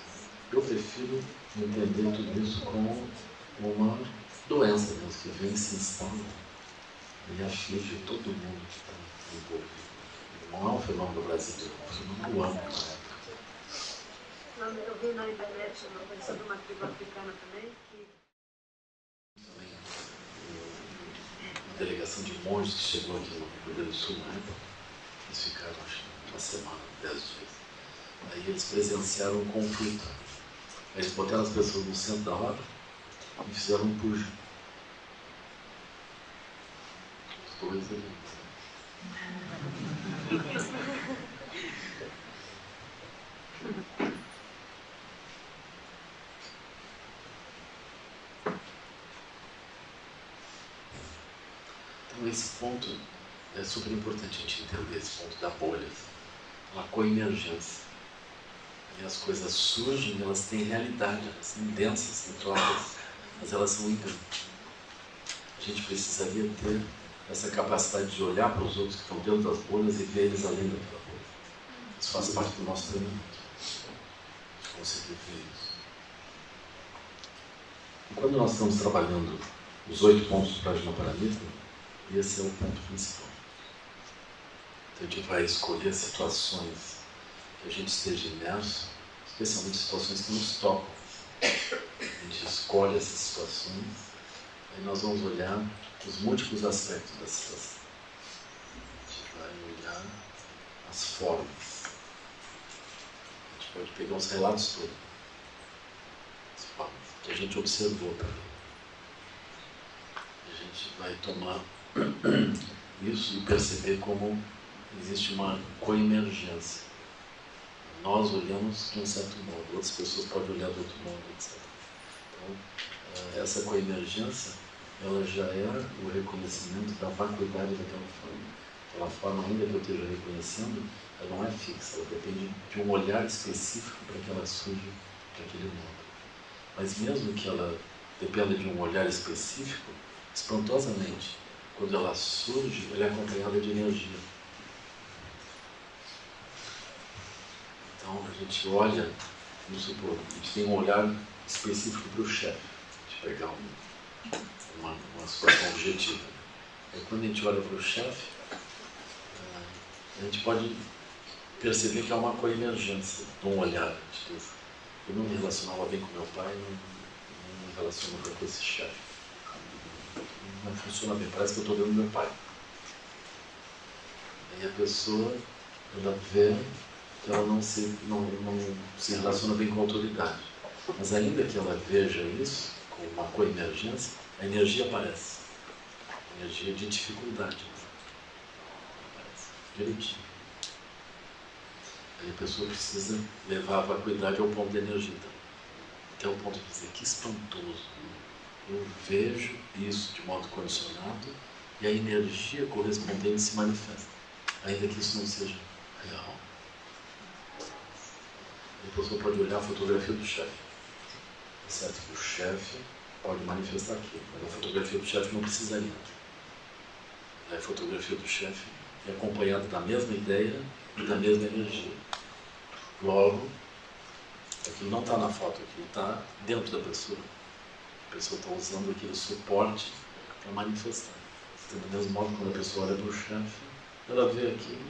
Eu prefiro entender tudo isso como uma doença mesmo, que vem e se instala e aflige todo mundo que está envolvido. Não é um fenômeno brasileiro, é um fenômeno amplo na época. Eu vi na internet uma coisa sobre uma tribo africana também, que... Também uma delegação de monges que chegou aqui no Rio Grande do Sul na época, eles ficaram, acho que uma semana, 10 dias. Aí eles presenciaram um conflito. Eles botaram as pessoas no centro da roda e fizeram um pujo. Os dois ali. Então esse ponto é super importante a gente entender, esse ponto da bolha, uma coemergência. E as coisas surgem, elas têm realidade, elas são densas, notórias, mas elas são hidrantes. A gente precisaria ter essa capacidade de olhar para os outros que estão dentro das bolhas e ver eles além daquela bolha. Isso faz parte do nosso treinamento. De conseguir ver isso. E quando nós estamos trabalhando os 8 pontos do Prajnaparamita, esse é o ponto principal. Então a gente vai escolher situações que a gente esteja imerso, especialmente situações que nos tocam. A gente escolhe essas situações, aí nós vamos olhar os múltiplos aspectos da situação. A gente vai olhar as formas. A gente pode pegar os relatos todos, as formas que a gente observou também. A gente vai tomar isso e perceber como existe uma coemergência. Nós olhamos de um certo modo, outras pessoas podem olhar de outro modo, etc. Então, essa coemergência, ela já é o reconhecimento da vacuidade daquela forma. Aquela forma, ainda que eu esteja reconhecendo, ela não é fixa, ela depende de um olhar específico para que ela surja daquele modo. Mas mesmo que ela dependa de um olhar específico, espantosamente, quando ela surge, ela é acompanhada de energia. Então a gente olha, vamos supor, a gente tem um olhar específico para o chefe, de pegar uma situação objetiva. Aí quando a gente olha para o chefe, a gente pode perceber que há uma coemergência de um olhar. Eu não me relacionava bem com meu pai, não me relaciono com esse chefe. Não funciona bem, parece que eu estou vendo meu pai. Aí a pessoa, ela vê que ela não se relaciona bem com a autoridade. Mas ainda que ela veja isso, com uma coemergência, a energia aparece. A energia de dificuldade. Aparece direitinho. Aí a pessoa precisa levar a vacuidade ao ponto de energia também. Até o ponto de dizer, que espantoso. Eu vejo isso de modo condicionado e a energia correspondente se manifesta, ainda que isso não seja real. A pessoa pode olhar a fotografia do chefe, certo que o chefe pode manifestar aquilo, mas a fotografia do chefe não precisaria. A fotografia do chefe é acompanhada da mesma ideia e da mesma energia. Logo, aquilo não está na foto, aquilo está dentro da pessoa. A pessoa está usando aquele suporte para manifestar. Então, do mesmo modo, quando a pessoa olha para o chefe, ela vê aquilo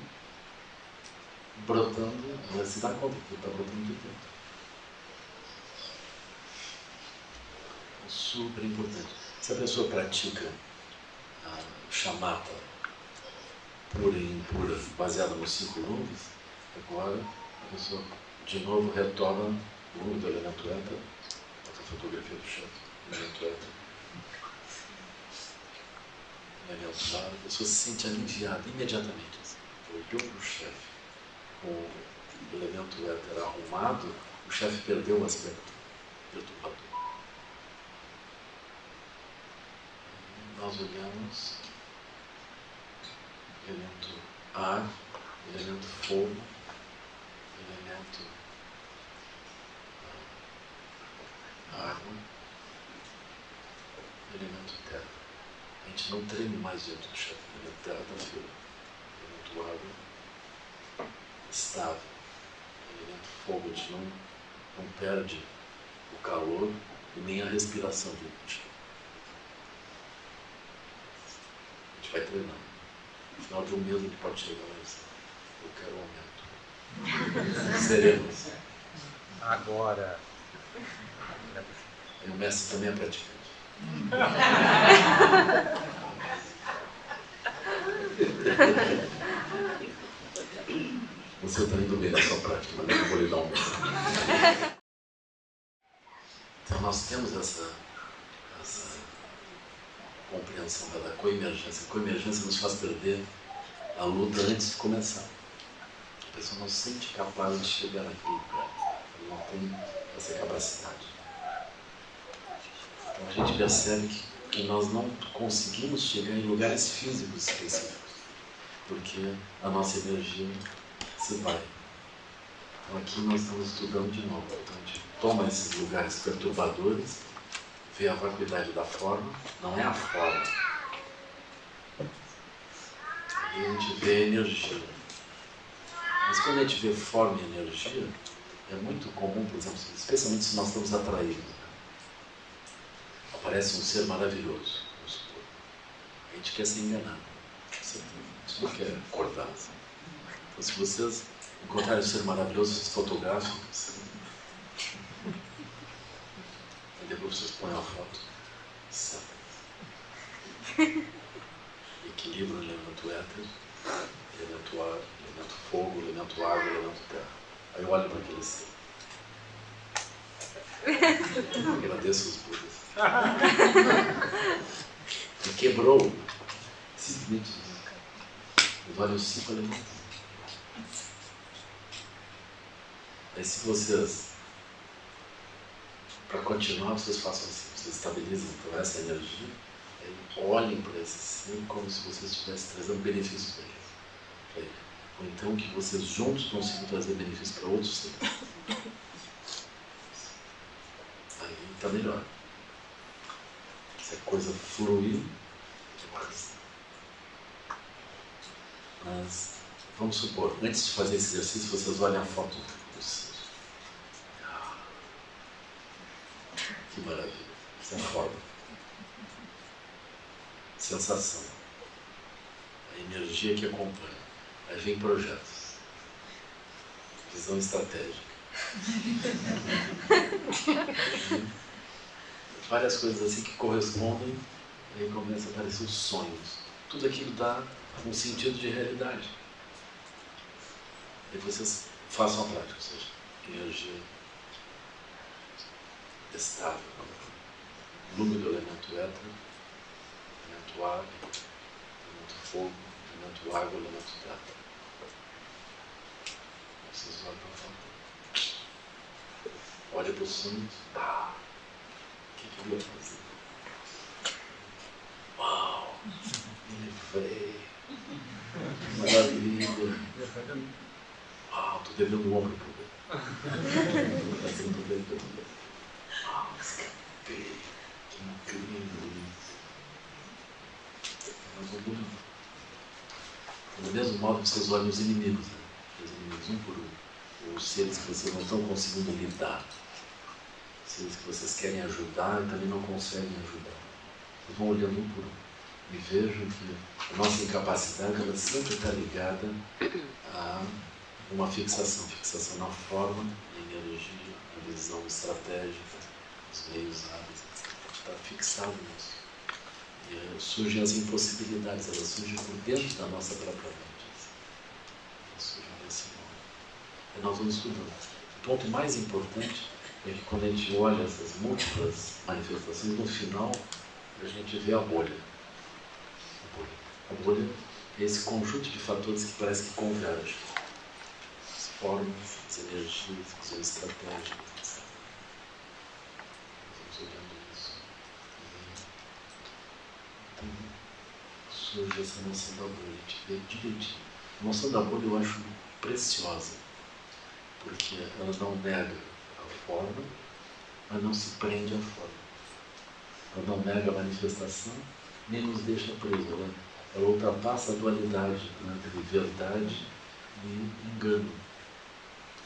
brotando, ela se dá conta que está brotando de dentro. É super importante. Se a pessoa pratica a shamatha pura e impura, baseada nos 5 lumes, agora a pessoa de novo retorna o lume do elemento éter, essa fotografia do chefe, elemento éter, elemento ar, a pessoa se sente aliviada imediatamente. Olhou para o chefe com o elemento éter arrumado, o chefe perdeu o aspecto perturbador. Nós olhamos elemento ar, elemento fogo, elemento água, elemento terra. A gente não treme mais diante do chefe. O elemento terra está firme. O elemento água estável. O elemento fogo, a gente não perde o calor e nem a respiração do chefe. A gente vai treinando. No final de um mês ele pode chegar lá e dizer: eu quero aumento. Seremos. Agora. E o mestre também é praticante. Você está indo bem na sua prática, mas eu não vou lhe dar um mês. Então nós temos essa compreensão da coemergência. A coemergência nos faz perder a luta antes de começar. A pessoa não se sente capaz de chegar naquele lugar. Ela não tem essa capacidade. Então a gente percebe que nós não conseguimos chegar em lugares físicos específicos, porque a nossa energia se vai. Então aqui nós estamos estudando de novo. Então a gente toma esses lugares perturbadores, vê a vacuidade da forma, não é a forma. Aí a gente vê a energia. Mas quando a gente vê forma e energia, é muito comum, por exemplo, especialmente se nós estamos atraídos. Aparece um ser maravilhoso, vamos supor. A gente quer ser enganado. A gente não quer acordar. Então, se vocês encontrarem um ser maravilhoso, vocês fotografam. E depois vocês põem a foto. Certo. Equilíbrio, elemento éter, elemento ar, elemento fogo, elemento água, elemento terra. Aí eu olho para aquele ser. Eu agradeço os Budas. E quebrou simplesmente os olhos 5 elementos. Aí se vocês, para continuar, vocês façam assim, vocês estabilizem então essa energia, aí olhem para esse ser como se vocês estivessem trazendo benefícios para ele. Ou então que vocês juntos consigam trazer benefícios para outros seres. Aí está melhor. Se a coisa fluir, demais. Mas, vamos supor, antes de fazer esse exercício, vocês olhem a foto do ser. Que maravilha. Isso é forma. Sensação. A energia que acompanha. Aí vem projetos. Visão estratégica. Várias coisas assim que correspondem, aí começam a aparecer os sonhos. Tudo aquilo dá um sentido de realidade. E vocês façam a prática, ou seja, energia estável. Lume do elemento éter, elemento ar, elemento fogo, elemento água, elemento terra. Vocês olham para fora. Olha para os sonhos. O que eu ia fazer? Uau! Ah, estou devendo um ombro para ele. Assim, estou devendo. Ah, escapei. Que incrível isso. Nós vamos mudando. Do mesmo modo que vocês olham os inimigos, né? Os inimigos um por um. Os seres que vocês não estão conseguindo lidar. Os seres que vocês querem ajudar e também não conseguem ajudar. Vocês vão olhando um por um. E vejam que a nossa incapacidade ela sempre está ligada a uma fixação na forma, na energia, na visão estratégica, os meios hábeis. A gente está fixado nisso. E surgem as impossibilidades, elas surgem por dentro da nossa própria mente. Elas surgem desse modo. E nós vamos estudando. O ponto mais importante é que quando a gente olha essas múltiplas manifestações, no final a gente vê a bolha. A bolha é esse conjunto de fatores que parece que convergem. As formas, as energias, as estratégias, etc. Nós vamos olhando isso. Então, surge essa noção da bolha. A gente vê direitinho. A noção da bolha eu acho preciosa, porque ela não nega a forma, mas não se prende à forma. Ela não nega a manifestação, nem nos deixa presos. Ela ultrapassa a dualidade entre verdade e engano.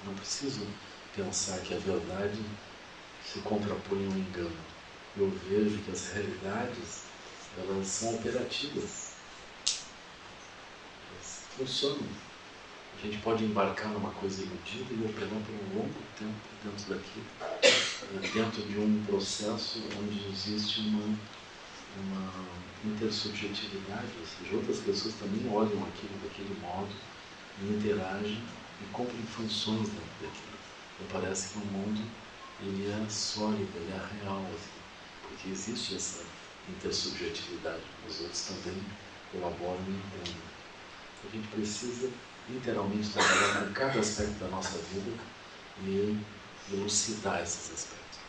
Não preciso pensar que a verdade se contrapõe ao engano. Eu vejo que as realidades elas são operativas. Elas funcionam. A gente pode embarcar numa coisa iludida e operar por um longo tempo dentro daquilo, dentro de um processo onde existe uma intersubjetividade, ou seja, outras pessoas também olham aquilo daquele modo e interagem e cumprem funções dentro daquilo. Então parece que o mundo ele é sólido, ele é real, assim, porque existe essa intersubjetividade. Os outros também colaboram e entendem. A gente precisa literalmente trabalhar com cada aspecto da nossa vida e elucidar esses aspectos.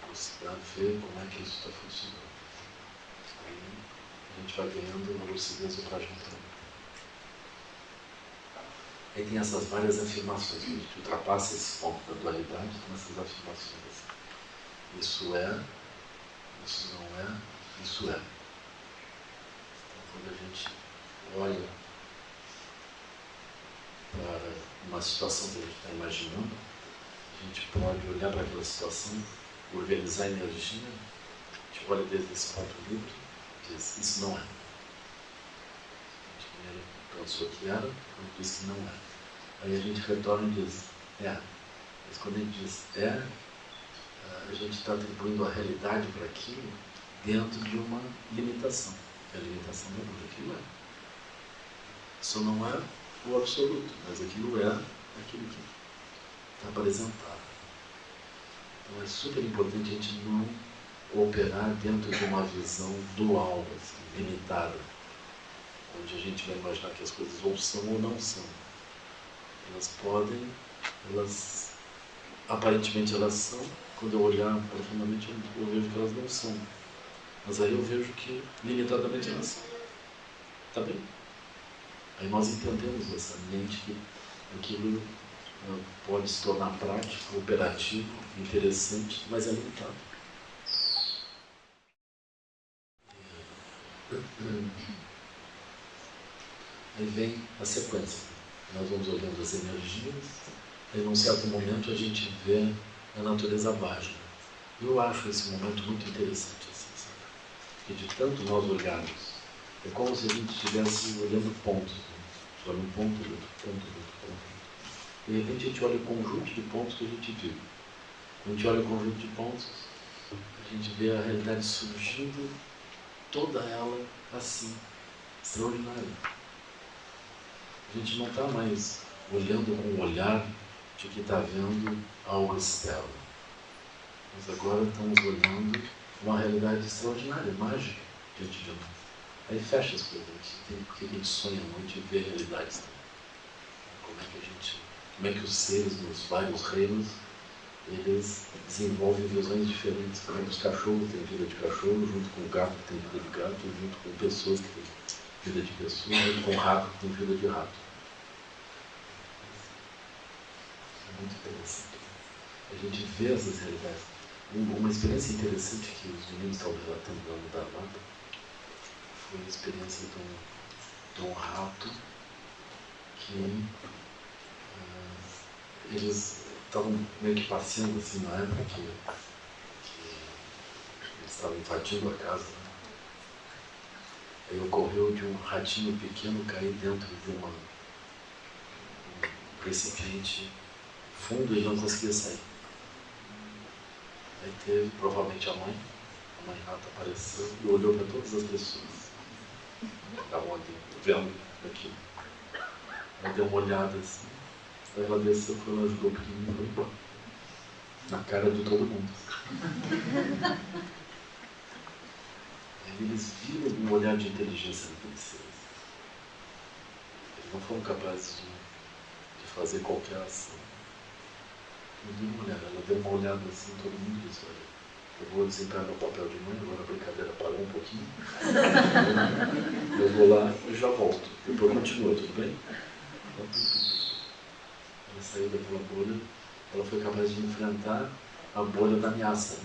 Elucidar, ver como é que isso está funcionando. Aí a gente vai ganhando uma lucidez do trajetório. Aí tem essas várias afirmações, que a gente ultrapassa esse ponto da dualidade com essas afirmações. Isso é, isso não é, isso é. Então, quando a gente olha para uma situação que a gente está imaginando, a gente pode olhar para aquela situação, organizar a energia, a gente olha desde esse ponto livre, diz, isso não é. A gente primeiro pensou que era, quando diz que não é. Aí a gente retorna e diz, é. Mas quando a gente diz é, a gente está atribuindo a realidade para aquilo dentro de uma limitação. Que é a limitação da luz, aquilo é. Isso não é o absoluto, mas aquilo é aquilo que está apresentado. Então é super importante a gente não operar dentro de uma visão dual, assim, limitada, onde a gente vai imaginar que as coisas ou são ou não são. Elas podem, aparentemente elas são, quando eu olhar profundamente eu vejo que elas não são. Mas aí eu vejo que limitadamente elas são. Está bem? Aí nós entendemos essa mente que aquilo pode se tornar prático, operativo, interessante, mas é limitado. Aí vem a sequência. Nós vamos olhando as energias, e num certo momento a gente vê a natureza básica. Eu acho esse momento muito interessante, assim, sabe? Porque de tanto nós olharmos, é como se a gente estivesse olhando pontos. Né? Olha um ponto, outro ponto, outro ponto. De repente a gente olha o conjunto de pontos que a gente viu. Quando a gente olha o conjunto de pontos, a gente vê a realidade surgindo, toda ela assim, extraordinária. A gente não está mais olhando com o olhar de que está vendo algo externo. Nós agora estamos olhando uma realidade extraordinária, mágica, diante de nós. Aí fecha as coisas, porque a gente sonha muito e vê realidades também. Como é que os seres nos vários reinos, eles desenvolvem visões diferentes. Como é que os cachorros têm vida de cachorro, junto com o gato que tem vida de gato, junto com pessoas que têm vida de pessoa, junto com o rato que tem vida de rato. muito interessante. A gente vê essas realidades. Uma experiência interessante que os meninos estavam relatando lá no Dharma foi a experiência de um rato que eles estavam meio que passeando assim na época que eles estavam invadindo a casa. Aí ocorreu de um ratinho pequeno cair dentro de um recipiente fundo e não conseguia sair. Aí teve, provavelmente, a mãe rata apareceu e olhou para todas as pessoas que estavam ali, vendo aquilo. Ela deu uma olhada assim, aí ela desceu, foi lá, ajudou o pequenininho e foi embora. Na cara de todo mundo. Aí eles viram um olhar de inteligência naqueles seres. Eles não foram capazes de fazer qualquer ação. Ela deu uma olhada assim, todo mundo disse, olha, eu vou desempenhar meu papel de mãe, agora a brincadeira parou um pouquinho. Eu vou lá e já volto. Depois continua, tudo bem? Ela saiu daquela bolha, ela foi capaz de enfrentar a bolha da ameaça.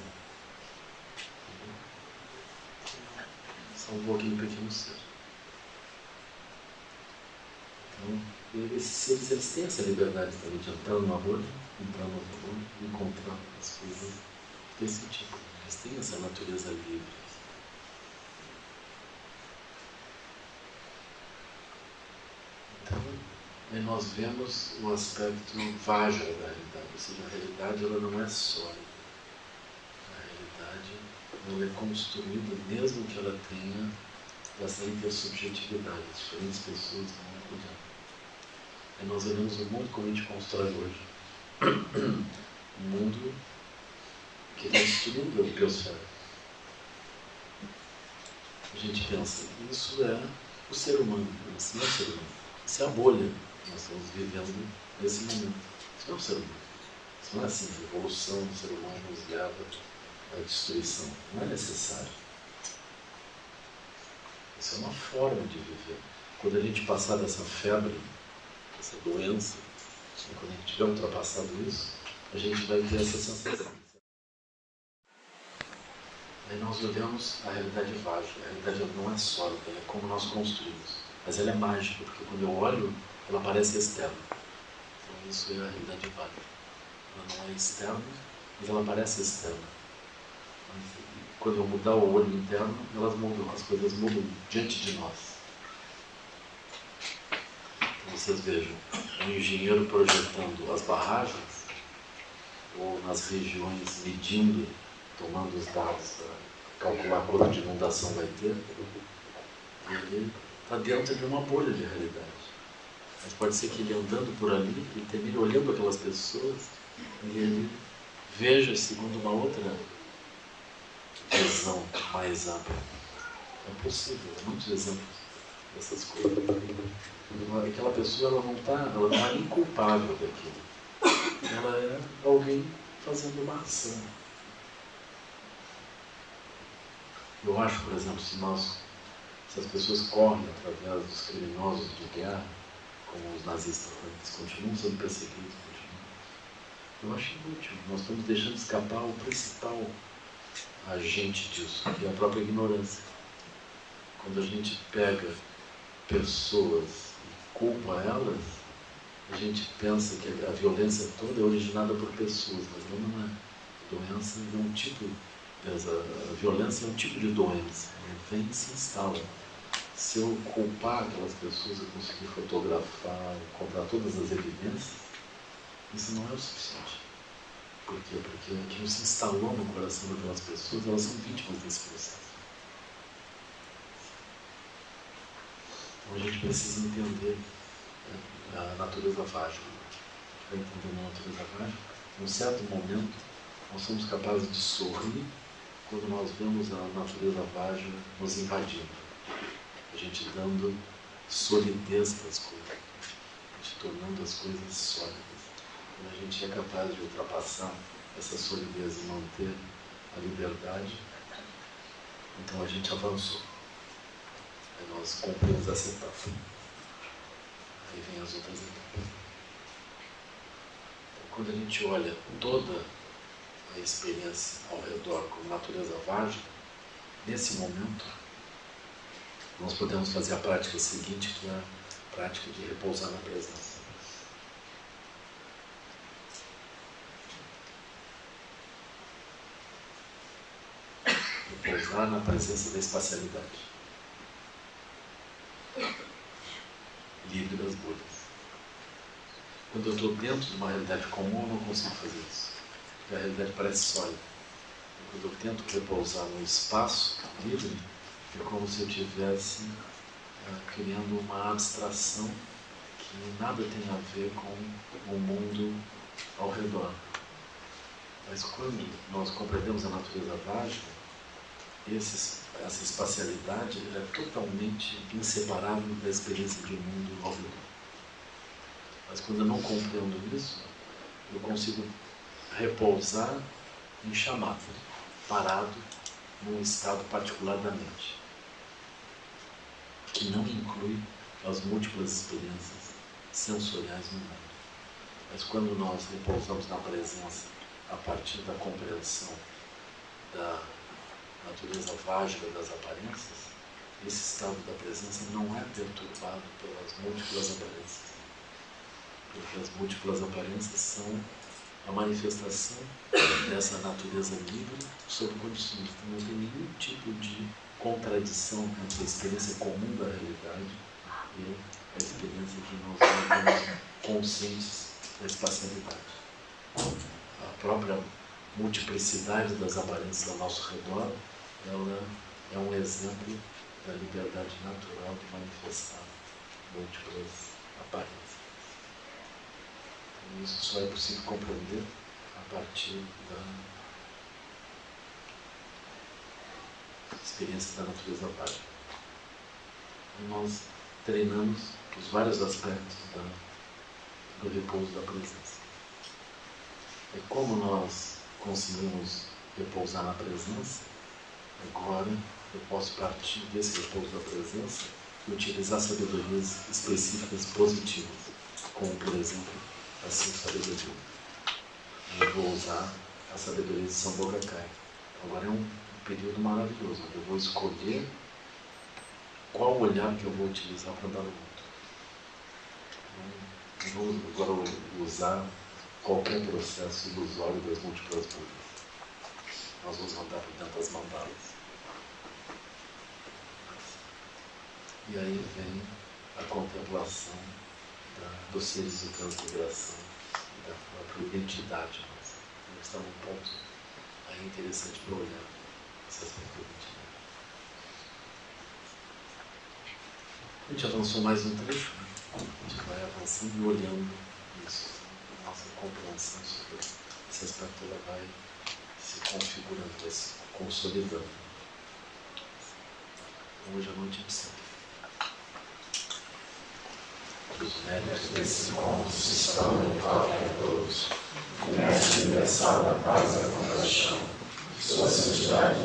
Salvou aquele pequeno ser. Então, esses seres, eles têm essa liberdade também de entrar numa bolha, entrar numa bolha, encontrar as coisas desse tipo. Eles têm essa natureza livre. Então, aí nós vemos o aspecto vajra da realidade, ou seja, a realidade ela não é sólida. A realidade ela é construída, mesmo que ela tenha essa intersubjetividade, diferentes pessoas não é cuidando. Aí nós olhamos o mundo como a gente constrói hoje. Um mundo que está destruindo a biosfera. A gente pensa, isso é o ser humano, isso não é o ser humano. Isso é a bolha que nós estamos vivendo nesse momento. Isso não é o ser humano. Isso não é assim, a evolução do ser humano nos leva à destruição. Não é necessário. Isso é uma forma de viver. Quando a gente passar dessa febre, essa doença, quando a gente tiver ultrapassado isso, a gente vai ter essa sensação. Aí nós vivemos a realidade vajra. A realidade não é sólida, ela é como nós construímos. Mas ela é mágica, porque quando eu olho, ela parece externa. Então isso é a realidade vajra. Ela não é externa, mas ela parece externa. Mas, quando eu mudar o olho interno, elas mudam, as coisas mudam diante de nós. Então vocês vejam, um engenheiro projetando as barragens, ou nas regiões medindo, tomando os dados para calcular quanto de inundação vai ter, ele está dentro de uma bolha de realidade. Mas pode ser que ele andando por ali, ele termine olhando aquelas pessoas e ele veja segundo uma outra visão mais ampla. É possível, muitos exemplos dessas coisas. Aquela pessoa ela não é nem culpável daquilo. Ela é alguém fazendo uma ação. Eu acho, por exemplo, se as pessoas correm através dos criminosos de guerra, como os nazistas, eles continuam sendo perseguidos, eu acho inútil. Nós estamos deixando escapar o principal agente disso, que é a própria ignorância. Quando a gente pega pessoas e culpa elas, a gente pensa que a violência toda é originada por pessoas, mas ela não é. A doença é um tipo, a violência é um tipo de doença, ela vem e se instala. Se eu culpar aquelas pessoas, eu conseguir fotografar, encontrar todas as evidências, isso não é o suficiente. Por quê? Porque aquilo se instalou no coração daquelas pessoas, elas são vítimas desse processo. Então a gente precisa entender a natureza vajra. A gente vai entender a natureza vajra. Em um certo momento, nós somos capazes de sorrir quando nós vemos a natureza vajra nos invadindo. A gente dando solidez para as coisas. A gente tornando as coisas sólidas. Quando a gente é capaz de ultrapassar essa solidez e manter a liberdade, então a gente avançou. Aí nós cumprimos essa etapa. Aí vem as outras etapas. Então, quando a gente olha toda a experiência ao redor como natureza vágica, nesse momento, nós podemos fazer a prática seguinte, que é a prática de repousar na presença. Repousar na presença da espacialidade, livre das bolhas. Quando eu estou dentro de uma realidade comum, eu não consigo fazer isso, porque a realidade parece sólida. Quando eu tento repousar no espaço livre, é como se eu estivesse criando uma abstração que nada tem a ver com o mundo ao redor. Mas quando nós compreendemos a natureza vágica, essa espacialidade é totalmente inseparável da experiência de um mundo ao redor. Mas quando eu não compreendo isso, eu consigo repousar em chamado, parado num estado particular da mente, que não inclui as múltiplas experiências sensoriais no mundo. Mas quando nós repousamos na presença a partir da compreensão da natureza vágica das aparências, esse estado da presença não é perturbado pelas múltiplas aparências, porque as múltiplas aparências são a manifestação dessa natureza livre sob condições. Então não tem nenhum tipo de contradição entre a experiência comum da realidade e a experiência que nós temos conscientes da espacialidade. A própria multiplicidade das aparências ao nosso redor, ela é um exemplo da liberdade natural de manifestar múltiplas aparências. Então, isso só é possível compreender a partir da experiência da natureza vágica. Nós treinamos os vários aspectos do repouso da presença. E como nós conseguimos repousar na presença, agora eu posso partir desse repouso da presença e utilizar sabedorias específicas positivas, como por exemplo a sabedoria. Eu vou usar a sabedoria de São Bogakai. Agora é um período maravilhoso, onde eu vou escolher qual olhar que eu vou utilizar para andar no mundo. Não vou agora usar qualquer processo ilusório das múltiplas bolhas. Nós vamos andar por dentro das mandalas. E aí vem a contemplação dos seres de transmigração e da própria identidade nossa. Então, está num ponto aí interessante para olhar esse aspecto da identidade. A gente avançou mais um trecho, né? A gente vai avançando e olhando isso. A nossa compreensão sobre esse aspecto ela vai se configurando, vai se consolidando. Então, hoje à noite a gente segue. Os méritos desses encontros se espalham e tocam a todos. O mestre universal da paz e da compaixão, sua santidade